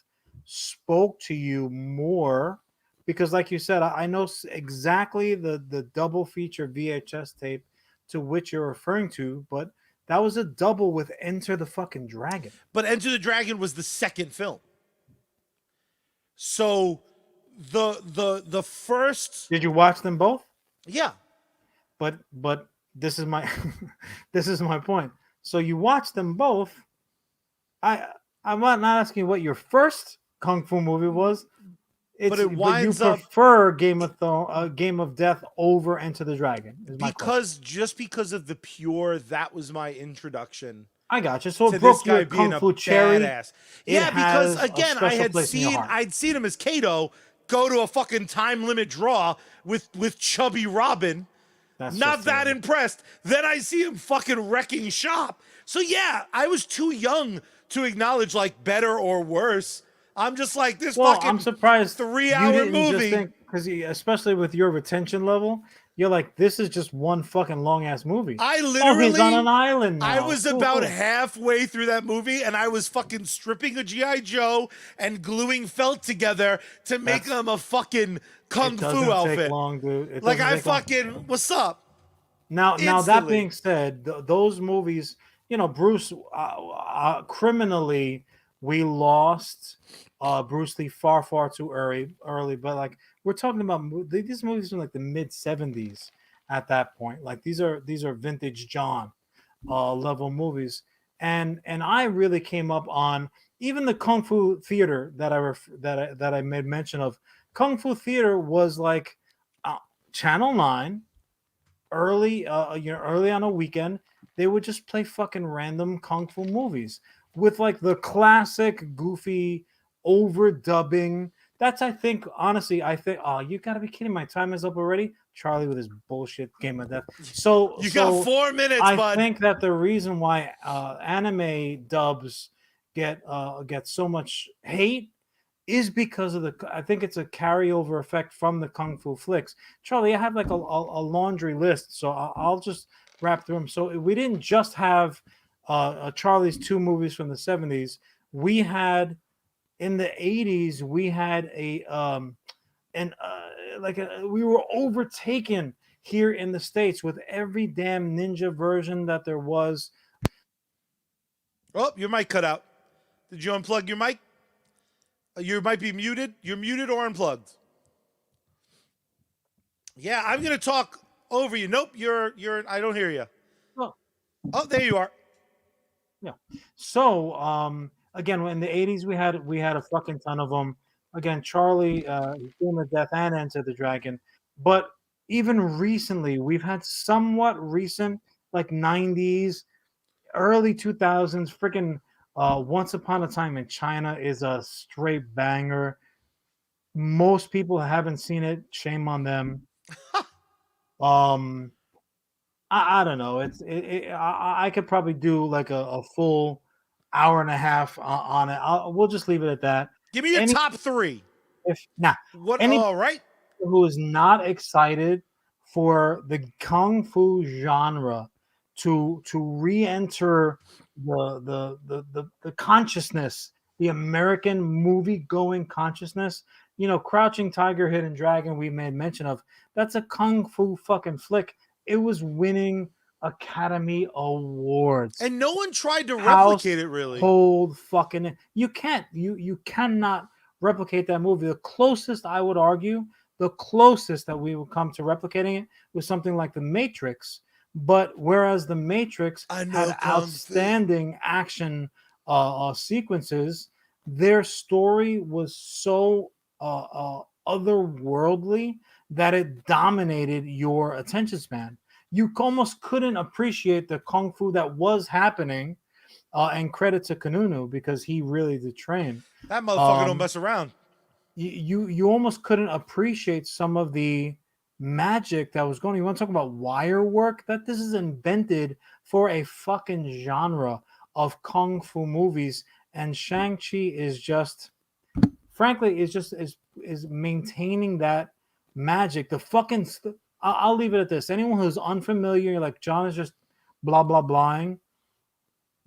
spoke to you more because, like you said, I know exactly the double feature VHS tape to which you're referring to, but that was a double with Enter the fucking Dragon. But Enter the Dragon was the second film. So the first. Did you watch them both? Yeah. But this is my this is my point. So you watch them both. I'm not asking what your first kung fu movie was. But you prefer Game of Death over Enter the Dragon. Because of the pure, that was my introduction. I got you. So it broke your kung fu cherry. Badass. Yeah, because again, I'd seen him as Kato go to a fucking time limit draw with Chubby Robin. Not that impressed. Then I see him fucking wrecking shop. So yeah, I was too young to acknowledge like better or worse. I'm just like this fucking. I'm surprised 3-hour movie. Because especially with your retention level, you're like, this is just one fucking long ass movie. I literally he's on an island now. I was about halfway through that movie, and I was fucking stripping a GI Joe and gluing felt together to make them a fucking kung fu outfit. It doesn't take long, dude. What's up? Now that being said, those movies, Bruce, criminally, we lost Bruce Lee far too early. But like we're talking about these movies from like the mid 70s at that point. Like these are vintage John level movies, and I really came up on even the kung fu theater that I made mention of Kung Fu Theater was like Channel 9 early, early on a weekend. They would just play fucking random kung fu movies with like the classic goofy overdubbing. That's, I think, honestly, I think. Oh, you gotta be kidding! My time is up already. Charlie with his bullshit game of death. So you got 4 minutes, I bud. think that the reason why anime dubs get so much hate is because of I think it's a carryover effect from the kung fu flicks. Charlie, I have like a laundry list, so I'll just wrap through them. So we didn't just have Charlie's 2 movies from the 70s. We had in the 80s, we had we were overtaken here in the States with every damn ninja version that there was. Oh, your mic cut out. Did you unplug your mic? You might be muted. You're muted or unplugged. Yeah, I'm gonna talk over you. Nope, you're. I don't hear you. Oh, there you are. Yeah. So, again, in the 80s, we had a fucking ton of them. Again, Charlie, Game of Death, and Enter the Dragon. But even recently, we've had somewhat recent, like 90s, early 2000s, freaking Once Upon a Time in China is a straight banger. Most people haven't seen it. Shame on them. I don't know. I could probably do like a full hour and a half on it. We'll just leave it at that. Give me your top 3. What? Any All right. who is not excited for the kung fu genre to re-enter the consciousness, the American movie going consciousness. Crouching Tiger, Hidden Dragon, we made mention of. That's a kung fu fucking flick. It was winning Academy Awards, and no one tried to replicate it. Really, hold fucking. You can't. You cannot replicate that movie. The closest, I would argue, the closest that we would come to replicating it was something like The Matrix. But whereas The Matrix had outstanding action sequences, their story was so otherworldly that it dominated your attention span. You almost couldn't appreciate the kung fu that was happening. And credit to Kanunu because he really did train. That motherfucker don't mess around. You almost couldn't appreciate some of the magic that was going on. You want to talk about wire work? That this is invented for a fucking genre of kung fu movies, and Shang-Chi is just, frankly, is maintaining that magic. The fucking I'll leave it at this. Anyone who's unfamiliar, like John is just blah blah blahing,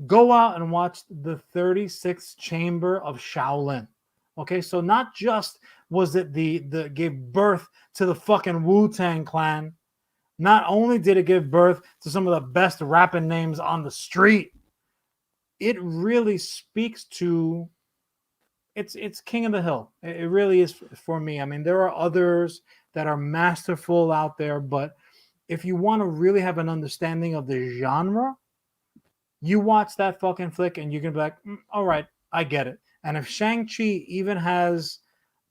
go out and watch the 36th Chamber of Shaolin. Okay, so not just was it the gave birth to the fucking Wu-Tang Clan, not only did it give birth to some of the best rapping names on the street, it really speaks to it's King of the Hill. It really is for me. I mean, there are others that are masterful out there, but if you want to really have an understanding of the genre, you watch that fucking flick and you're gonna be like, all right, I get it. And if Shang-Chi even has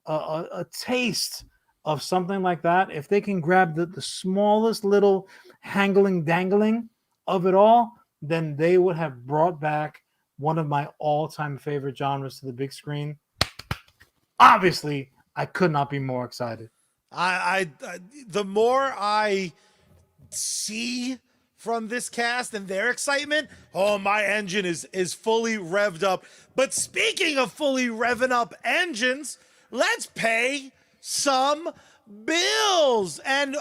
a taste of something like that, if they can grab the smallest little dangling of it all, then they would have brought back one of my all-time favorite genres to the big screen. Obviously, I could not be more excited. I the more I see from this cast and their excitement, oh, my engine is fully revved up. But speaking of fully revving up engines, let's pay some bills. And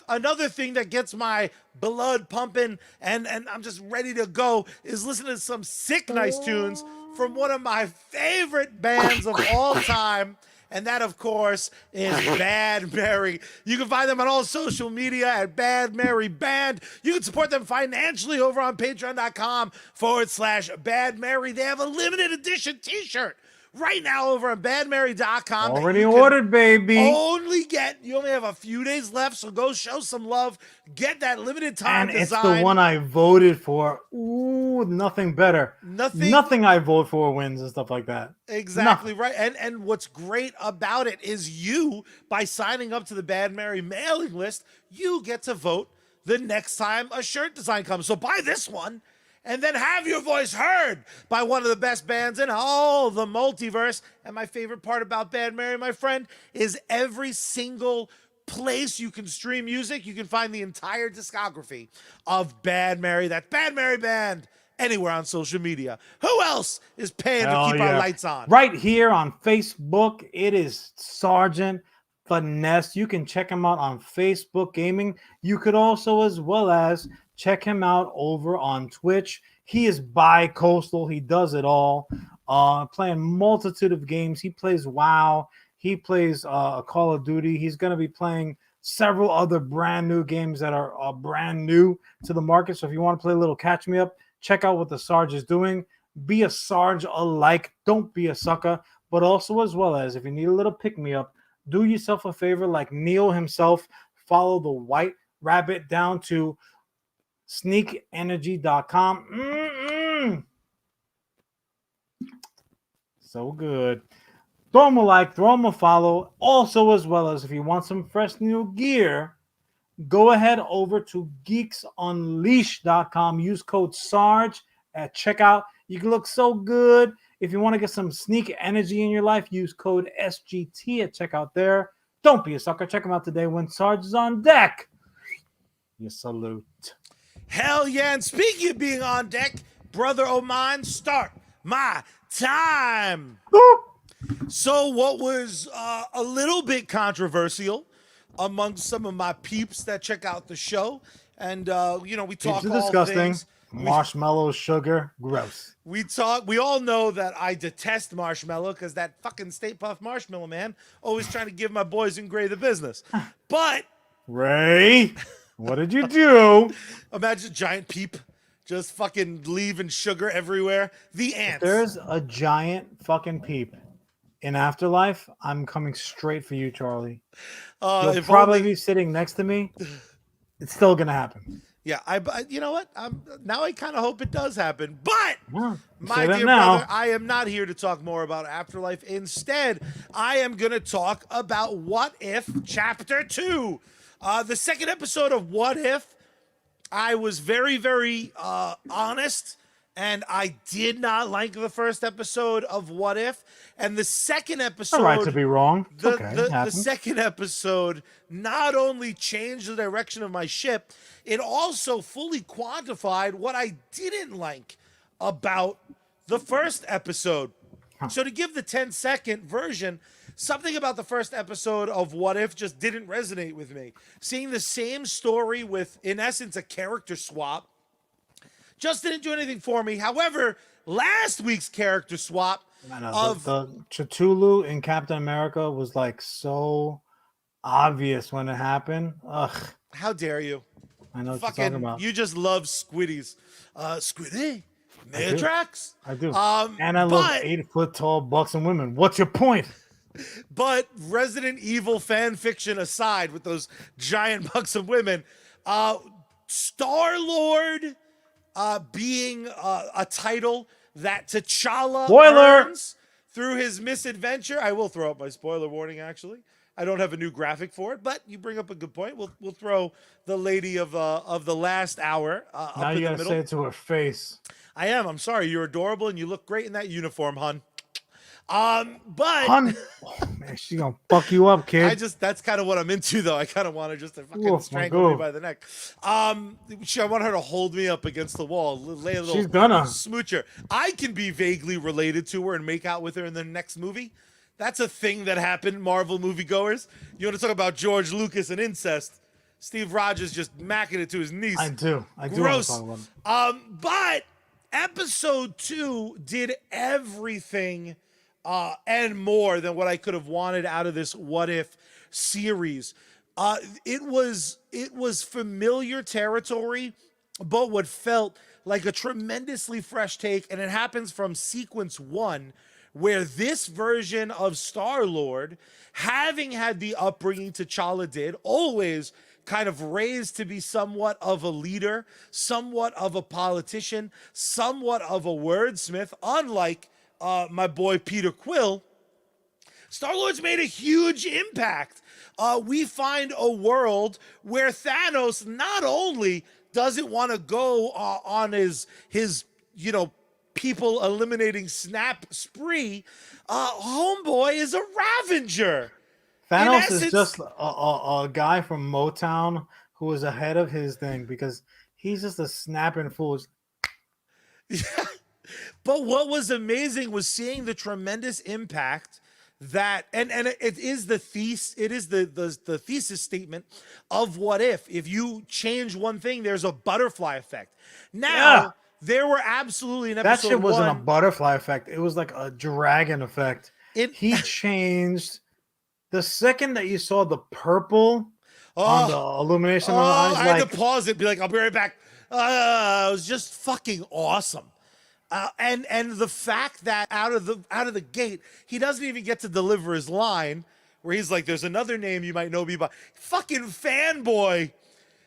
another thing that gets my blood pumping and I'm just ready to go is listening to some sick nice tunes from one of my favorite bands of all time. And that, of course, is Bad Mary. You can find them on all social media at Bad Mary Band. You can support them financially over on patreon.com/Bad Mary. They have a limited edition t-shirt right now over on badmary.com. Already ordered, baby. You only have a few days left, so go show some love. Get that limited time and design. It's the one I voted for. Ooh, nothing better. Nothing I vote for wins and stuff like that. Exactly right. And what's great about it is you, by signing up to the Bad Mary mailing list, you get to vote the next time a shirt design comes. So buy this one and then have your voice heard by one of the best bands in all the multiverse. And my favorite part about Bad Mary, my friend, is every single place you can stream music, you can find the entire discography of Bad Mary. That Bad Mary Band anywhere on social media. Who else is paying to keep our lights on? Right here on Facebook, it is Sergeant Finesse. You can check him out on Facebook Gaming. You could also, as well as, check him out over on Twitch. He is bi-coastal. He does it all. Playing multitude of games. He plays WoW. He plays Call of Duty. He's going to be playing several other brand new games that are brand new to the market. So if you want to play a little catch me up, check out what the Sarge is doing. Be a Sarge alike. Don't be a sucker. But also, as well as, if you need a little pick-me-up, do yourself a favor like Neil himself. Follow the White Rabbit down to sneakenergy.com. So good. Throw them a like, throw them a follow. Also, as well as, if you want some fresh new gear, go ahead over to geeksunleash.com. Use code SARGE at checkout. You can look so good. If you want to get some sneak energy in your life, use code SGT at checkout there. Don't be a sucker. Check them out today when Sarge is on deck. You salute. Hell yeah. And speaking of being on deck, brother o' mine, start my time. Boop. So what was a little bit controversial amongst some of my peeps that check out the show, and we talk all disgusting things. Marshmallow, sugar, gross. We all know that I detest marshmallow because that fucking Stay Puft Marshmallow Man always trying to give my boys in Gray the business. But Ray, what did you do? Imagine a giant peep just fucking leaving sugar everywhere. The ants. If there's a giant fucking peep in Afterlife, I'm coming straight for you, Charlie. You'll probably be sitting next to me. It's still gonna happen. Yeah, you know what? Now I kind of hope it does happen. But, my dear brother, I am not here to talk more about Afterlife. Instead, I am going to talk about What If Chapter 2. The second episode of What If, I was very, very honest, and I did not like the first episode of What If. And the second episode... All right to be wrong. The second episode not only changed the direction of my ship, it also fully quantified what I didn't like about the first episode. So to give the 10-second version, something about the first episode of What If just didn't resonate with me. Seeing the same story with, in essence, a character swap just didn't do anything for me. However, last week's character swap of the Cthulhu in Captain America was like so obvious when it happened. Ugh. How dare you? I know what you're talking about. You just love Squiddies. Squiddy, Matrax. I do. And I love 8-foot-tall bucks and women. What's your point? But Resident Evil fan fiction aside, with those giant bucks and women, Star-Lord being a title that T'Challa earns through his misadventure. I will throw up my spoiler warning, actually. I don't have a new graphic for it, but you bring up a good point. We'll throw the lady of the last hour up now in you the gotta middle. say it to her face. I am. I'm sorry. You're adorable and you look great in that uniform, hun. But hun, oh, man, she gonna fuck you up, kid. That's kind of what I'm into, though. I kind of want her just to fucking strangle me by the neck. I want her to hold me up against the wall, lay a little smoocher. I can be vaguely related to her and make out with her in the next movie. That's a thing that happened, Marvel moviegoers. You want to talk about George Lucas and incest? Steve Rogers just macking it to his niece. I do. Gross. Want to talk about it. But episode 2 did everything and more than what I could have wanted out of this What If series. It was familiar territory, but what felt like a tremendously fresh take, and it happens from sequence 1, where this version of Star-Lord, having had the upbringing T'Challa did, always kind of raised to be somewhat of a leader, somewhat of a politician, somewhat of a wordsmith, unlike my boy Peter Quill, Star-Lord's made a huge impact. We find a world where Thanos not only doesn't want to go on his people eliminating snap spree, homeboy is a Ravager. Thanos is just a guy from Motown who was ahead of his thing because he's just a snapping fool. But what was amazing was seeing the tremendous impact that, and it is the thesis statement of what if you change one thing, there's a butterfly effect. Now there were absolutely an episode. That shit wasn't a butterfly effect. It was like a dragon effect. He changed the second that you saw the purple on the illumination on the eyes. I had to pause it, be like, I'll be right back. It was just fucking awesome. And the fact that out of the gate, he doesn't even get to deliver his line where he's like, there's another name you might know me by. Fucking fanboy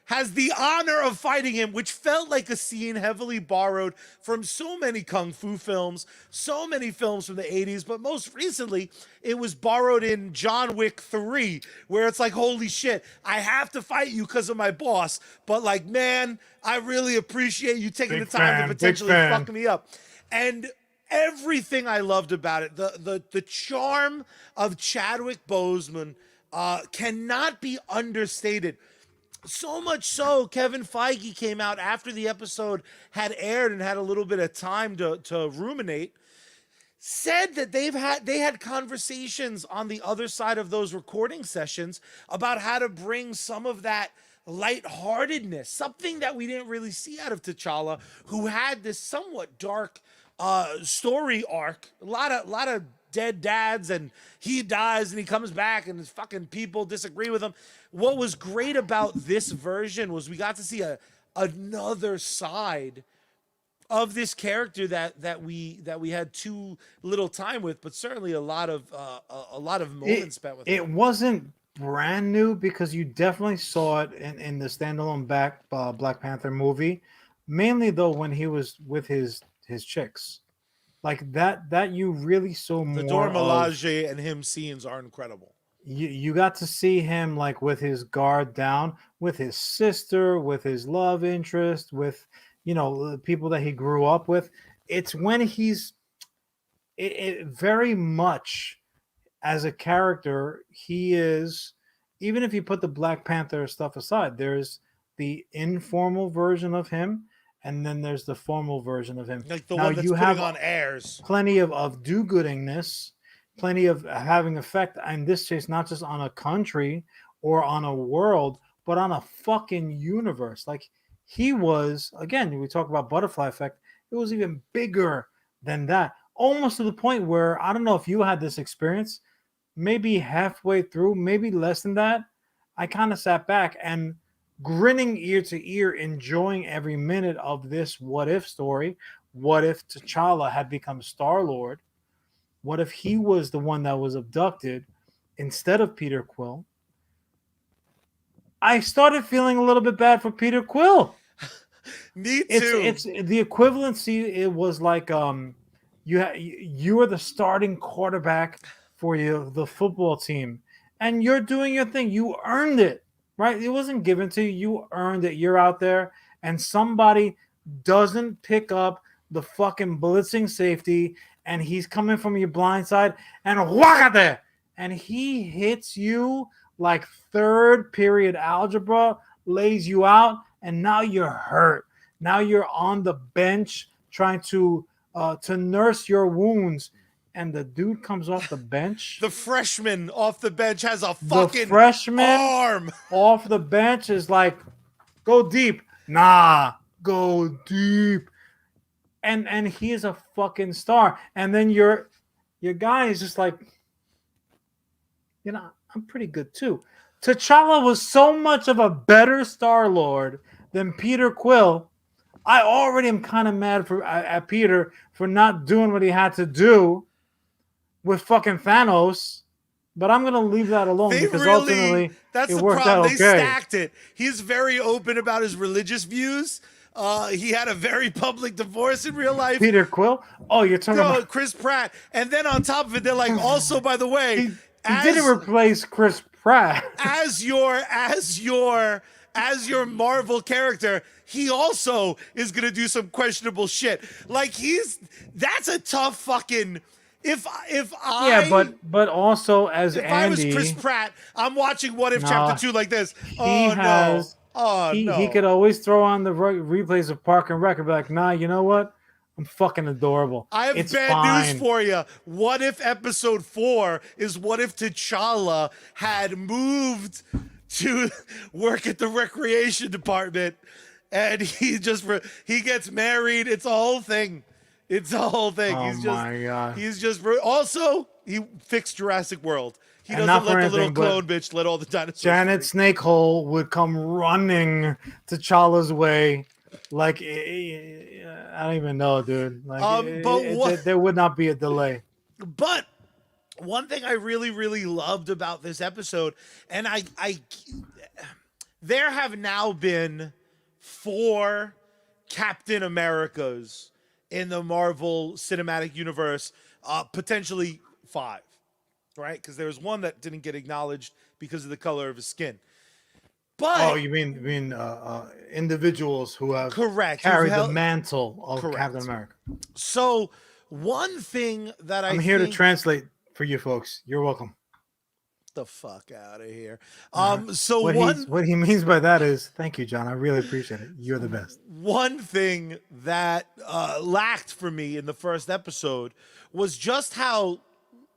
has the honor of fighting him, which felt like a scene heavily borrowed from so many kung fu films, so many films from the 80s, but most recently, it was borrowed in John Wick 3, where it's like, holy shit, I have to fight you because of my boss, but like, man, I really appreciate you taking the time to potentially fuck me up. And everything I loved about it, the charm of Chadwick Boseman cannot be understated. So much so, Kevin Feige came out after the episode had aired and had a little bit of time to ruminate, said that they had conversations on the other side of those recording sessions about how to bring some of that lightheartedness, something that we didn't really see out of T'Challa, who had this somewhat dark story arc, a lot of dead dads, and he dies and he comes back and his fucking people disagree with him. What was great about this version was we got to see another side of this character that we had too little time with, but certainly a lot of moments spent with him. It wasn't brand new because you definitely saw it in the standalone Black Panther movie, mainly though when he was with his chicks. Like that you really saw more. The Dora Milaje and him scenes are incredible. You got to see him like with his guard down, with his sister, with his love interest, with the people that he grew up with. It's when he's it very much as a character, he is, even if you put the Black Panther stuff aside, there's the informal version of him. And then there's the formal version of him. Like the one that's putting on airs. Plenty of do-goodingness, plenty of having effect, in this case, not just on a country or on a world, but on a fucking universe. Like, he was, again, we talk about butterfly effect, it was even bigger than that. Almost to the point where, I don't know if you had this experience, maybe halfway through, maybe less than that, I kind of sat back and grinning ear to ear, enjoying every minute of this what if story. What if T'Challa had become Star-Lord? What if he was the one that was abducted instead of Peter Quill? I started feeling a little bit bad for Peter Quill. Me too. It's the equivalency. It was like you are the starting quarterback for the football team, and you're doing your thing. You earned it. Right? It wasn't given to you. You earned it. You're out there, and somebody doesn't pick up the fucking blitzing safety, and he's coming from your blind side, and whack there, and he hits you like third period algebra, lays you out, and now you're hurt. Now you're on the bench trying to nurse your wounds. And the dude comes off the bench. The freshman off the bench has a fucking arm. Off the bench is like, go deep. Nah, go deep. And he is a fucking star. And then your guy is just like, I'm pretty good too. T'Challa was so much of a better Star-Lord than Peter Quill. I already am kind of mad at Peter for not doing what he had to do. with fucking Thanos, but I'm gonna leave that alone because ultimately that's it the worked problem. out They okay. stacked it. He's very open about his religious views. He had a very public divorce in real life. Peter Quill? Oh, you're talking about Chris Pratt. And then on top of it, they're like, also, by the way, he didn't replace Chris Pratt. as your Marvel character, he also is gonna do some questionable shit. Like that's a tough fucking. If but also as if Andy, I was Chris Pratt, I'm watching What If Chapter 2 like this. He has he could no. always throw on the replays of Park and Rec and be like, nah, you know what? I'm fucking adorable. I have bad news for you. What if episode 4 is what if T'Challa had moved to work at the recreation department and he gets married. It's a whole thing. It's a whole thing. Oh my god. He's just also he fixed Jurassic World. He doesn't let the little clone bitch let all the dinosaurs. Janet Snakehole would come running T'Challa's way. Like I don't even know, dude. Like there would not be a delay. But one thing I really, really loved about this episode, and I there have now been 4 Captain Americas in the Marvel Cinematic Universe, potentially 5, right? Because there was one that didn't get acknowledged because of the color of his skin. But you mean individuals who have carried the mantle of Captain America. So one thing that I'm here to translate for you folks. You're welcome. The fuck out of here. So what he means by that is, thank you, John. I really appreciate it. You're the best. One thing that lacked for me in the first episode was just how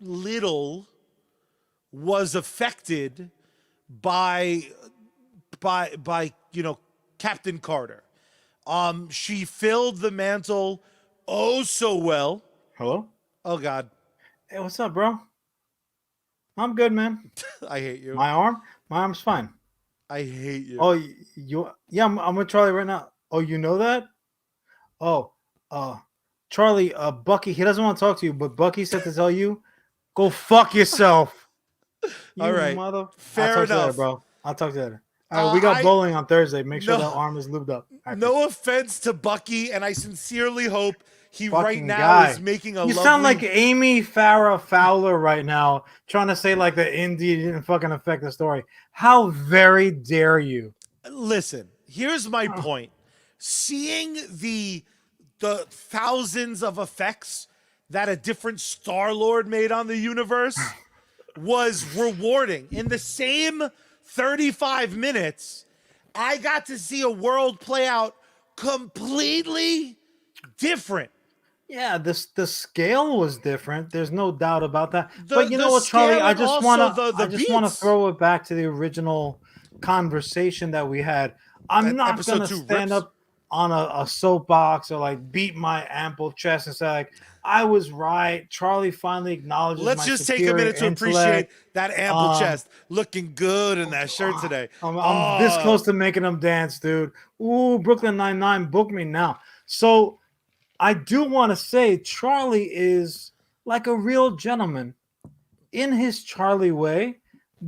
little was affected by Captain Carter. She filled the mantle oh so well. Hello? Oh God. Hey, what's up, bro? I'm good, man. I hate you. My arm's fine. I hate you. Oh, yeah, I'm with Charlie right now. Oh, you know that? Oh, Charlie, Bucky, he doesn't want to talk to you, but Bucky said to tell you, go fuck yourself. All right. Fair enough, bro. I'll talk to you later. All right, we got bowling on Thursday. Make sure that arm is lubed up. Right, no offense to Bucky, and I sincerely hope he right now is making a You sound like Amy Farrah Fowler right now, trying to say like the indie didn't fucking affect the story. How very dare you? Listen, here's my point. Seeing the thousands of effects that a different Star-Lord made on the universe was rewarding. In the same 35 minutes, I got to see a world play out completely different. Yeah, the scale was different. There's no doubt about that. But you know what, Charlie? I just want to throw it back to the original conversation that we had. I'm not going to stand up on a soapbox or like beat my ample chest and say like, I was right. Charlie finally acknowledges Let's just take a minute to appreciate that ample chest. Looking good in that shirt today. I'm this close to making them dance, dude. Ooh, Brooklyn Nine-Nine, book me now. So I do want to say Charlie is like a real gentleman in his Charlie way,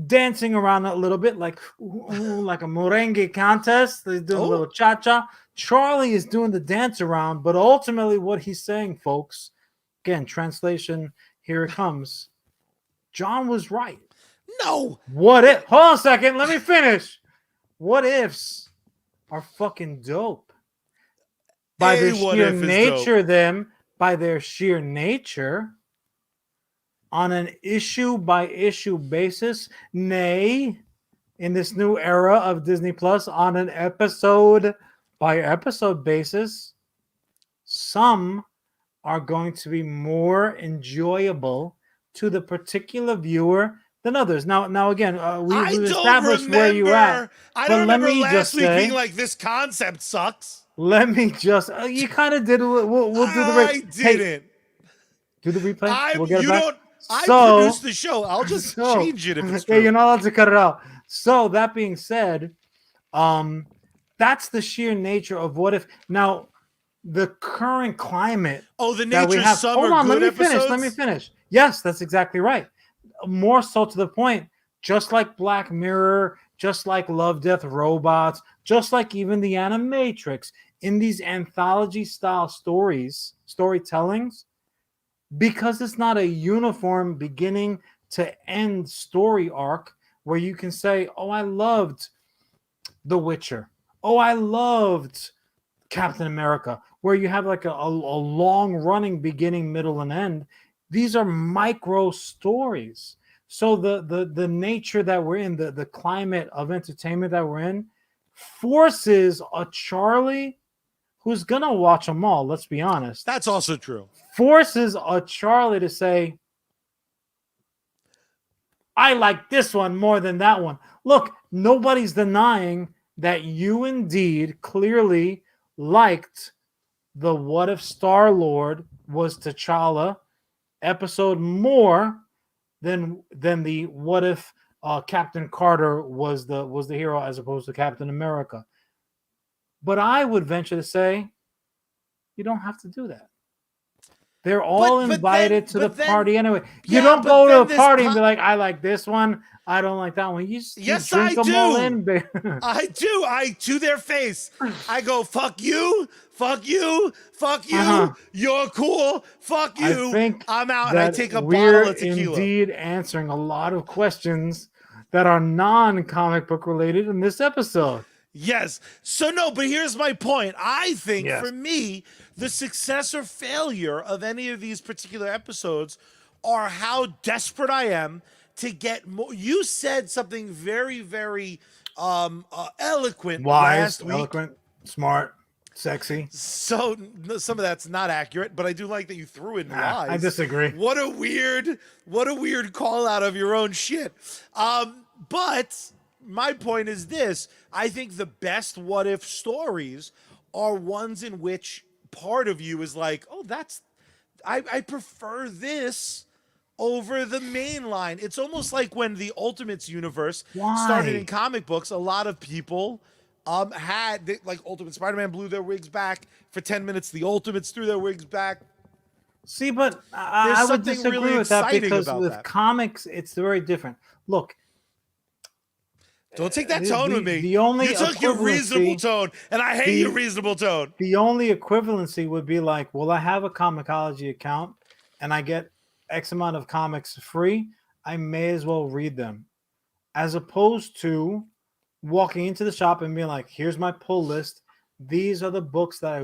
dancing around a little bit like a merengue contest. They're doing a little cha-cha. Charlie is doing the dance around, but ultimately what he's saying, folks, again, translation, here it comes. John was right. No. What if? Hold on a second. Let me finish. What ifs are fucking dope. By their sheer nature, by their sheer nature, on an issue-by-issue basis, nay, in this new era of Disney Plus, on an episode-by-episode basis, some are going to be more enjoyable to the particular viewer than others. Now again, we've established where you at. I don't remember last week being like, this concept sucks. Let me just, you kind of did. We'll do the replay. I didn't. Do the replay. We'll get it back. I produced the show. I'll just change it if it's true. Yeah, you're not allowed to cut it out. So that being said, that's the sheer nature of what if. Now, the current climate. Oh, the nature of some are good episodes? Let me finish. Yes, that's exactly right. More so to the point, just like Black Mirror, just like Love, Death, Robots, just like even the Animatrix, in these anthology style storytellings, because it's not a uniform beginning to end story arc where you can say, oh, I loved The Witcher. Oh, I loved Captain America, where you have like a long running beginning, middle, and end. These are micro stories. So the nature that we're in, the climate of entertainment that we're in, forces a Charlie who's gonna watch them all. Let's be honest. That's also true. Forces a Charlie to say, I like this one more than that one. Look, nobody's denying that you indeed clearly liked the What If Star-Lord was T'Challa episode more than the What If Captain Carter was the hero as opposed to Captain America. But I would venture to say you don't have to do that. They're all invited to the party anyway. You don't go to a party and be like, I like this one. I don't like that one. You drink them all in. I do. To their face. I go, fuck you. Fuck you. Fuck you. You're cool. Fuck you. I think I'm out and I take a bottle of tequila. We're indeed answering a lot of questions that are non-comic book related in this episode. Yes. So no, but here's my point. I think for me, the success or failure of any of these particular episodes are how desperate I am to get more. You said something very, very eloquent last week. Eloquent, smart, sexy. So some of that's not accurate, but I do like that you threw in lies. I disagree. What a weird call out of your own shit. But my point is this. I think the best what if stories are ones in which part of you is like, oh, I prefer this over the main line. It's almost like when the Ultimates universe started in comic books, a lot of people like Ultimate Spider-Man blew their wigs back for 10 minutes. The Ultimates threw their wigs back. See, but I would disagree really with that because with comics, it's very different. Look, don't take that tone with me. You took your reasonable tone, and I hate your reasonable tone. The only equivalency would be like, well, I have a Comixology account, and I get X amount of comics free. I may as well read them, as opposed to walking into the shop and being like, here's my pull list. These are the books that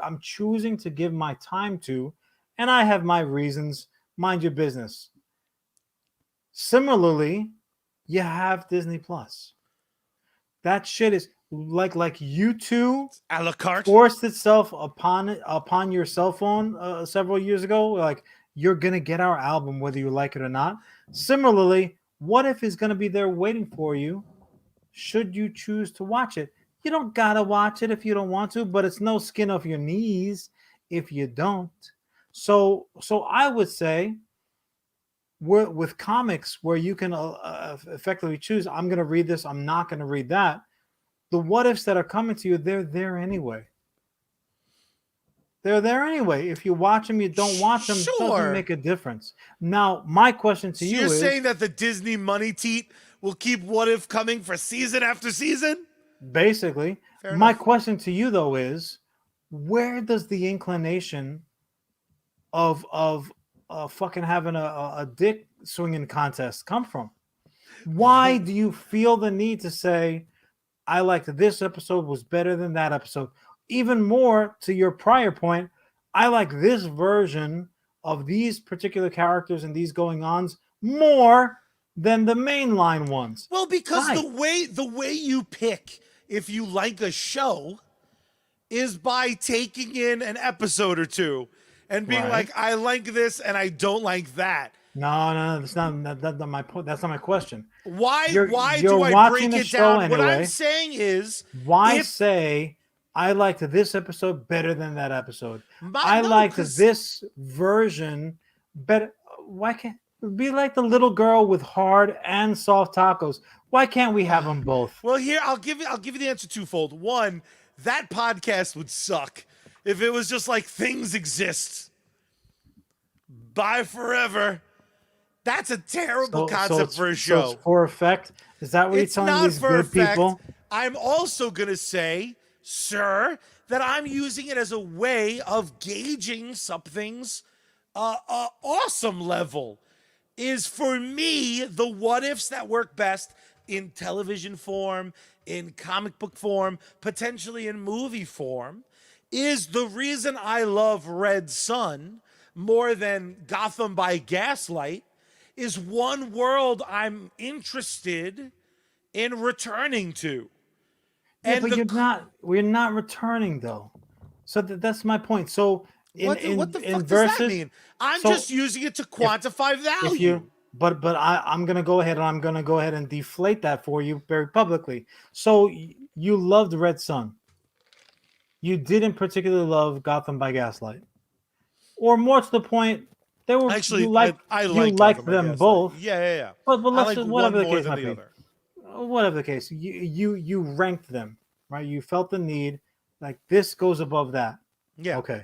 I'm choosing to give my time to, and I have my reasons. Mind your business. Similarly, you have Disney Plus. That shit is like YouTube a la carte forced itself upon your cell phone several years ago. Like, you're gonna get our album whether you like it or not. Similarly, What If is gonna be there waiting for you should you choose to watch it. You don't gotta watch it if you don't want to, but it's no skin off your knees if you don't. So I would say, with comics where you can effectively choose, I'm going to read this, I'm not going to read that. The what ifs that are coming to you, they're there anyway. They're there anyway. If you watch them, you don't watch them, it doesn't make a difference. Now, my question to you is... You're saying that the Disney money teat will keep what if coming for season after season? Basically. My question to you, though, is where does the inclination of fucking having a dick swinging contest come from? Why do you feel the need to say, I liked this episode was better than that episode? Even more to your prior point, I like this version of these particular characters and these going-ons more than the mainline ones. Well, because the way you pick if you like a show is by taking in an episode or two and being like, I like this and I don't like that. No, that's not my point. That's not my question. Why do I break it down? Anyway. What I'm saying is, say I liked this episode better than that episode? I liked this version better. Why can't it be like the little girl with hard and soft tacos? Why can't we have them both? Well, here I'll give you the answer twofold. One, that podcast would suck if it was just like things exist. Bye forever. That's a terrible So concept for a show. So it's for effect. Is that what It's you're telling not these for good effect. people? I'm also going to say, sir, that I'm using it as a way of gauging something's awesome level. Is for me the what ifs that work best in television form, in comic book form, potentially in movie form, is the reason I love Red Sun more than Gotham by Gaslight, is one world I'm interested in returning to. Yeah, And but we're not returning though. So that's my point. So what the fuck does versus, that mean? I'm so just using it to quantify value. if you but I'm gonna go ahead and deflate that for you very publicly. So you loved Red Sun. You didn't particularly love Gotham by Gaslight, or more to the point, there were Actually, I you like liked Gotham by them Gaslight. both. Yeah. But I let's like just, one whatever the more case than might the be, other. whatever the case, you ranked them, right? You felt the need, like this goes above that. Yeah. Okay.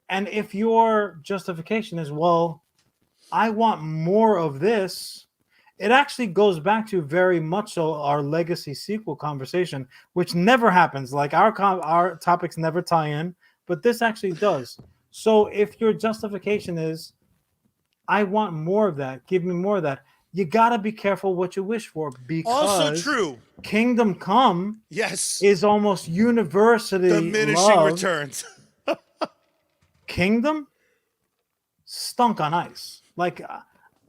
And if your justification is, well, I want more of this, it actually goes back to very much so our legacy sequel conversation, which never happens. Like our topics never tie in, but this actually does. So if your justification is, I want more of that, give me more of that, you gotta be careful what you wish for, because Also true. Kingdom Come, yes, is almost universally diminishing loved. returns. Kingdom stunk on ice. Like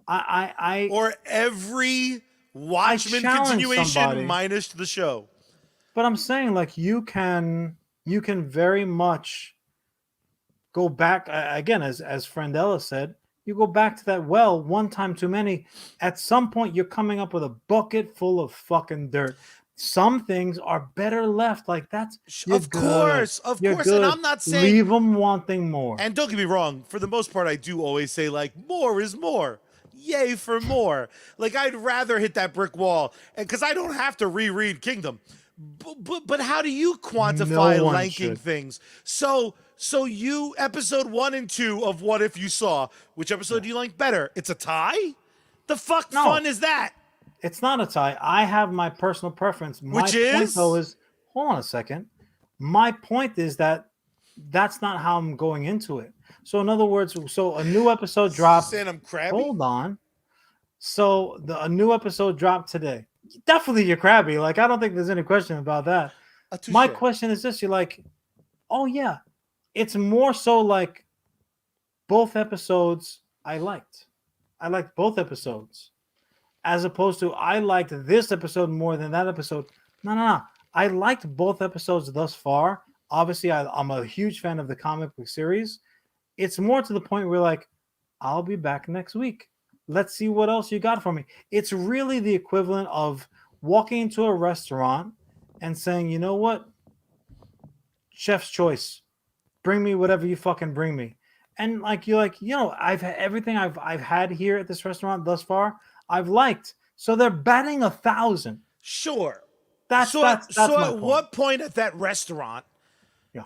I or every Watchmen continuation minus the show. But I'm saying, like, you can very much go back again, as Friendella said. You go back to that well one time too many. At some point, you're coming up with a bucket full of fucking dirt. Some things are better left like that's. Of course. Good. And I'm not saying leave them wanting more. And don't get me wrong, for the most part, I do always say, like, more is more. Yay for more. Like, I'd rather hit that brick wall, and because I don't have to reread Kingdom. But how do you quantify liking things? So you, episode 1 and 2 of What If you saw, which episode do you like better? It's a tie? The fuck fun is that? It's not a tie. I have my personal preference. Which point, though, is, hold on a second. My point is that that's not how I'm going into it. So in other words, so a new episode dropped. Saying I'm crabby? Hold on. So a new episode dropped today. Definitely you're crabby. Like, I don't think there's any question about that. My question is this. You're like, oh yeah. It's more so like both episodes I liked. I liked both episodes. As opposed to I liked this episode more than that episode. No. I liked both episodes thus far. Obviously, I'm a huge fan of the comic book series. It's more to the point where, like, I'll be back next week. Let's see what else you got for me. It's really the equivalent of walking into a restaurant and saying, you know what? Chef's choice. Bring me whatever you fucking bring me. And like, you're like, you know, I've had everything I've had here at this restaurant thus far, I've liked. So they're batting 1,000. Sure. That's my point. What point at that restaurant,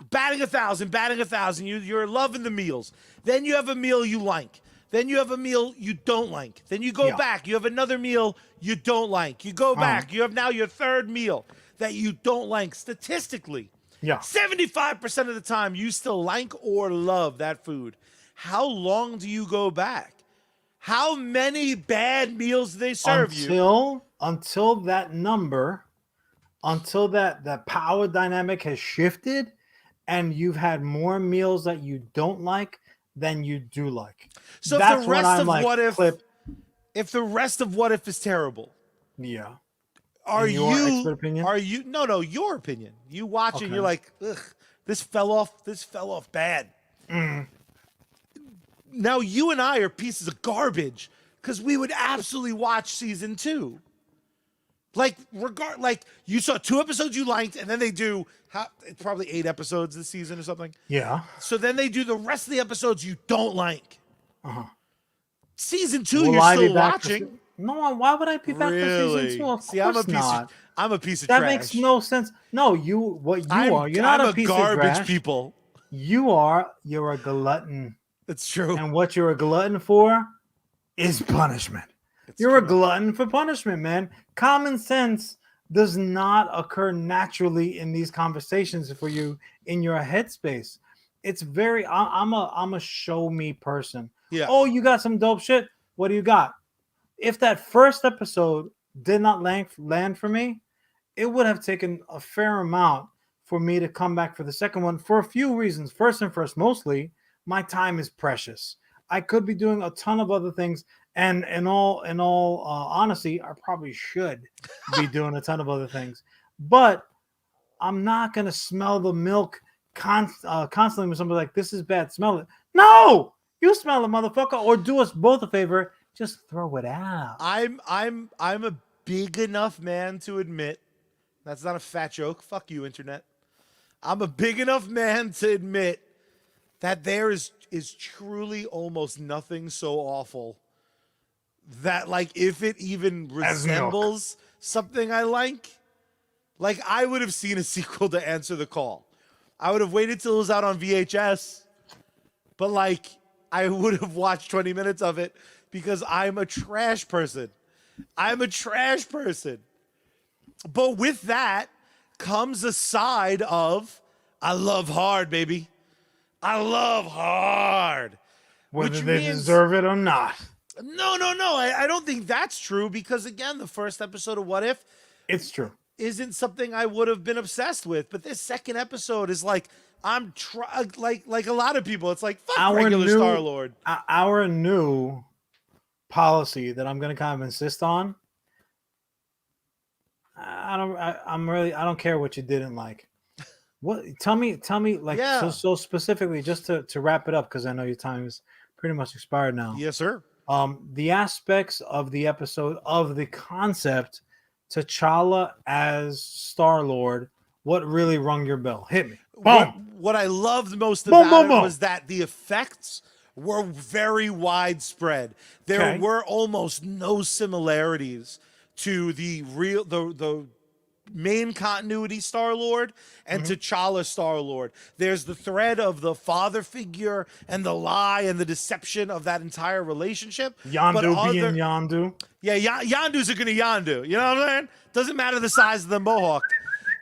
batting 1,000, you're loving the meals. Then you have a meal you like. Then you have a meal you don't like. Then you go back. You have another meal you don't like. You go back. You have now your third meal that you don't like. Statistically, 75% of the time you still like or love that food. How long do you go back? How many bad meals do they serve you? Until that number, until that power dynamic has shifted and you've had more meals that you don't like than you do like. So that's if the rest of like, if the rest of What If is terrible, your expert opinion? Are you no your opinion? You watch it and you're like, ugh, this fell off bad. Now you and I are pieces of garbage because we would absolutely watch season 2. Like you saw 2 episodes you liked, and then they do it's probably 8 episodes this season or something. Yeah. So then they do the rest of the episodes you don't like. Season 2, Will you're I still watching. No, why would I be back for season 2? Of See, course not. I'm a piece of that trash. Makes no sense. No, you're not a piece garbage of trash. people. You're a glutton. It's true. And what you're a glutton for is punishment. You're a glutton for punishment, man. Common sense does not occur naturally in these conversations for you in your headspace. It's very. I'm a show me person. Yeah. Oh, you got some dope shit. What do you got? If that first episode did not land for me, it would have taken a fair amount for me to come back for the second one for a few reasons. First and first, mostly my time is precious. I could be doing a ton of other things, and in all honesty, I probably should be doing a ton of other things. But I'm not gonna smell the milk constantly when somebody's like, "This is bad, smell it." No, you smell it, motherfucker, or do us both a favor, just throw it out. I'm a big enough man to admit that's not a fat joke. Fuck you, internet. I'm a big enough man to admit that there is truly almost nothing so awful that, like, if it even resembles something I like I would have seen a sequel to Answer the Call. I would have waited till it was out on VHS, but like I would have watched 20 minutes of it because I'm a trash person. I'm a trash person. But with that comes a side of I love hard, baby. I love hard. Whether they deserve it or not. No. I don't think that's true because, again, the first episode of What If... It's true. ...isn't something I would have been obsessed with. But this second episode is like, like a lot of people, it's like, fuck regular Star-Lord. Our new policy that I'm going to kind of insist on, I don't care what you didn't like. What? Tell me, like, so specifically, just to wrap it up, because I know your time is pretty much expired now. Yes, sir. The aspects of the episode, of the concept, T'Challa as Star-Lord, what really rung your bell? Hit me. Boom. What I loved most about it was that the effects were very widespread. There were almost no similarities to the main continuity Star-Lord and T'Challa Star-Lord. There's the thread of the father figure and the lie and the deception of that entire relationship. Yondu being Yondu. Yeah, Yondu's are gonna Yondu. You know what I'm saying? Doesn't matter the size of the mohawk.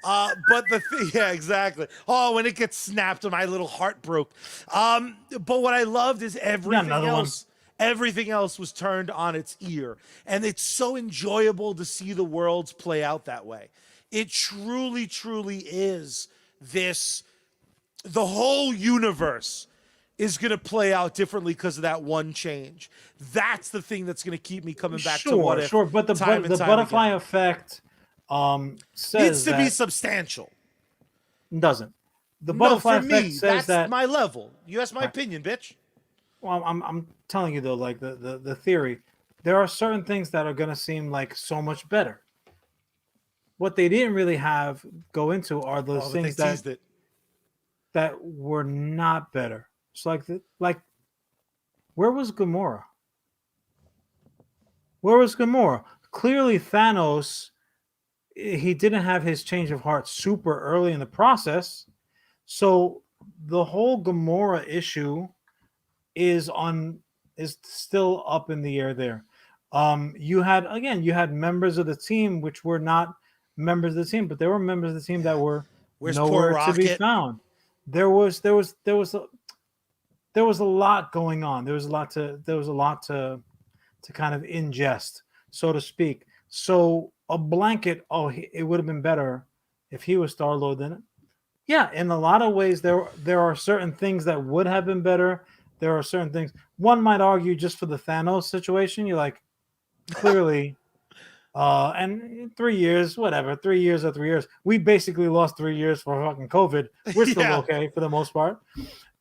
But yeah, exactly. Oh, when it gets snapped, my little heart broke. But what I loved is everything else was turned on its ear. And it's so enjoyable to see the worlds play out that way. It truly, truly is this. The whole universe is going to play out differently because of that one change. That's the thing that's going to keep me coming back to What If. Sure, but the butterfly effect says needs to be substantial. Doesn't. The butterfly effect says that's my level. You asked my opinion, bitch. Well, I'm telling you, though, like the theory, there are certain things that are going to seem like so much better. What they didn't really have go into are those things that were not better. It's like where was Gamora? Where was Gamora? Clearly, Thanos, he didn't have his change of heart super early in the process. So the whole Gamora issue is still up in the air there. You had members of the team which were not members of the team, but there were members of the team that were nowhere to be found. There was a lot going on. There was a lot to kind of ingest, so to speak. So a blanket, it would have been better if he was Star-Lord than it. Yeah, in a lot of ways, there are certain things that would have been better. There are certain things. One might argue just for the Thanos situation, you're like, clearly, and 3 years, whatever, 3 years or 3 years. We basically lost 3 years for fucking COVID. We're still okay for the most part.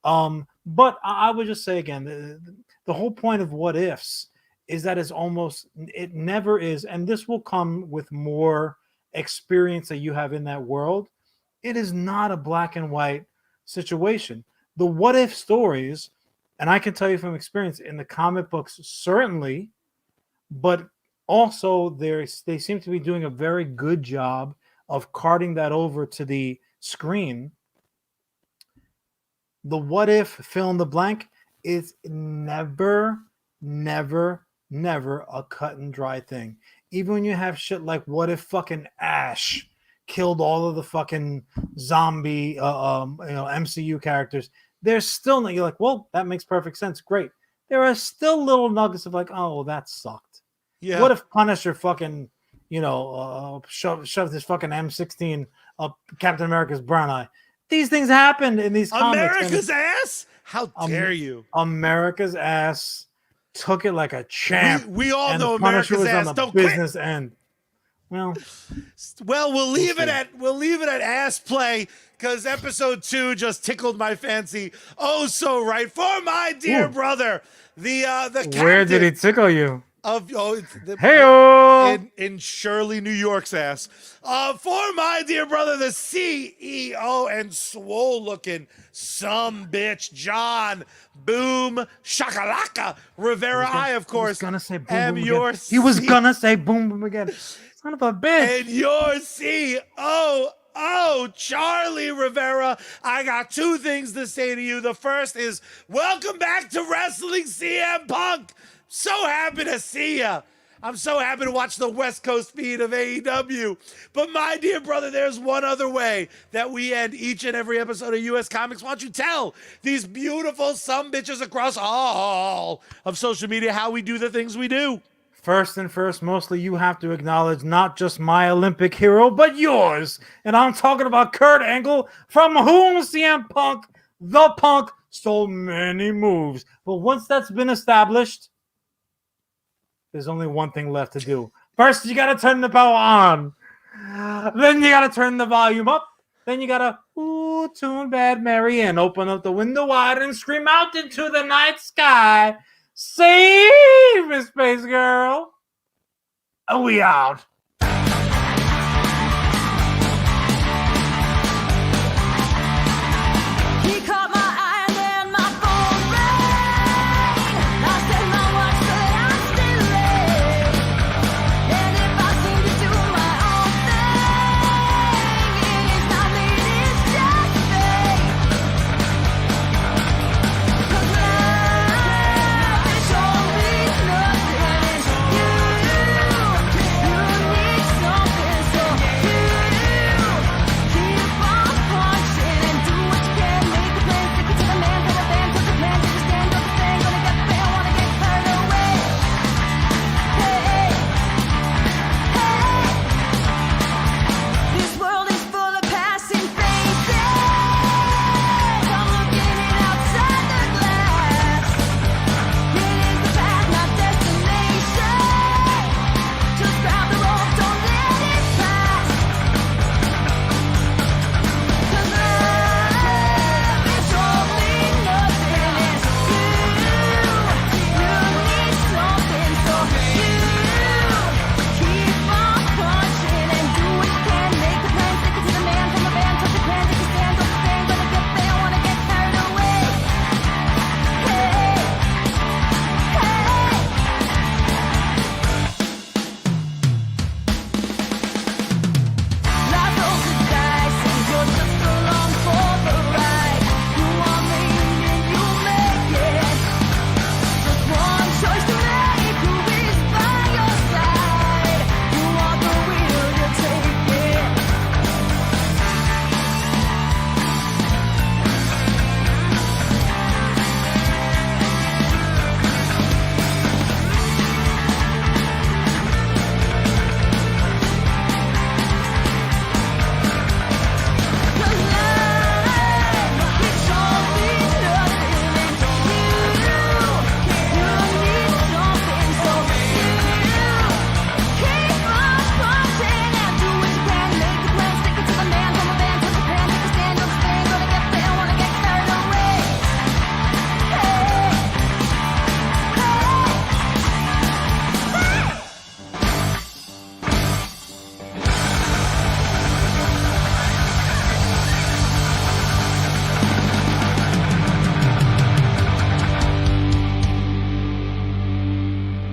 But I would just say again, the whole point of What Ifs is that it never is, and this will come with more experience that you have in that world. It is not a black and white situation. The What If stories, and I can tell you from experience in the comic books, certainly, but also they seem to be doing a very good job of carting that over to the screen. The What If fill in the blank It's never, never, never a cut and dry thing. Even when you have shit like, what if fucking Ash killed all of the fucking zombie, MCU characters? There's still not. You're like, well, that makes perfect sense. Great. There are still little nuggets of like, oh, well, that sucked. Yeah. What if Punisher fucking, shoved his fucking M16 up Captain America's brown eye? These things happened in these comics. America's ass? How dare you? America's ass took it like a champ. We all know America's ass. On the business end. Well, we'll leave it at ass play, because episode 2 just tickled my fancy. Oh, so right. For my dear brother, the captain. Where did he tickle you? Hey-o! In Shirley, New York's ass. For my dear brother, the CEO and swole-looking bitch, John Boom Shakalaka Rivera. I, of course, gonna say boom, am boom your again. He was gonna say boom boom again. Son of a bitch. And your CEO, Charlie Rivera. I got 2 things to say to you. The first is, welcome back to Wrestling, CM Punk. So happy to see ya. I'm so happy to watch the West Coast feed of AEW. But my dear brother, there's one other way that we end each and every episode of US Comics. Why don't you tell these beautiful sumbitches across all of social media how we do the things we do? First and first, mostly you have to acknowledge not just my Olympic hero, but yours. And I'm talking about Kurt Angle, from whom CM Punk, the Punk, stole many moves. But once that's been established, there's only one thing left to do. First, you got to turn the power on. Then you got to turn the volume up. Then you got to, tune Bad Mary and open up the window wide and scream out into the night sky. Save me, Space Girl. We out.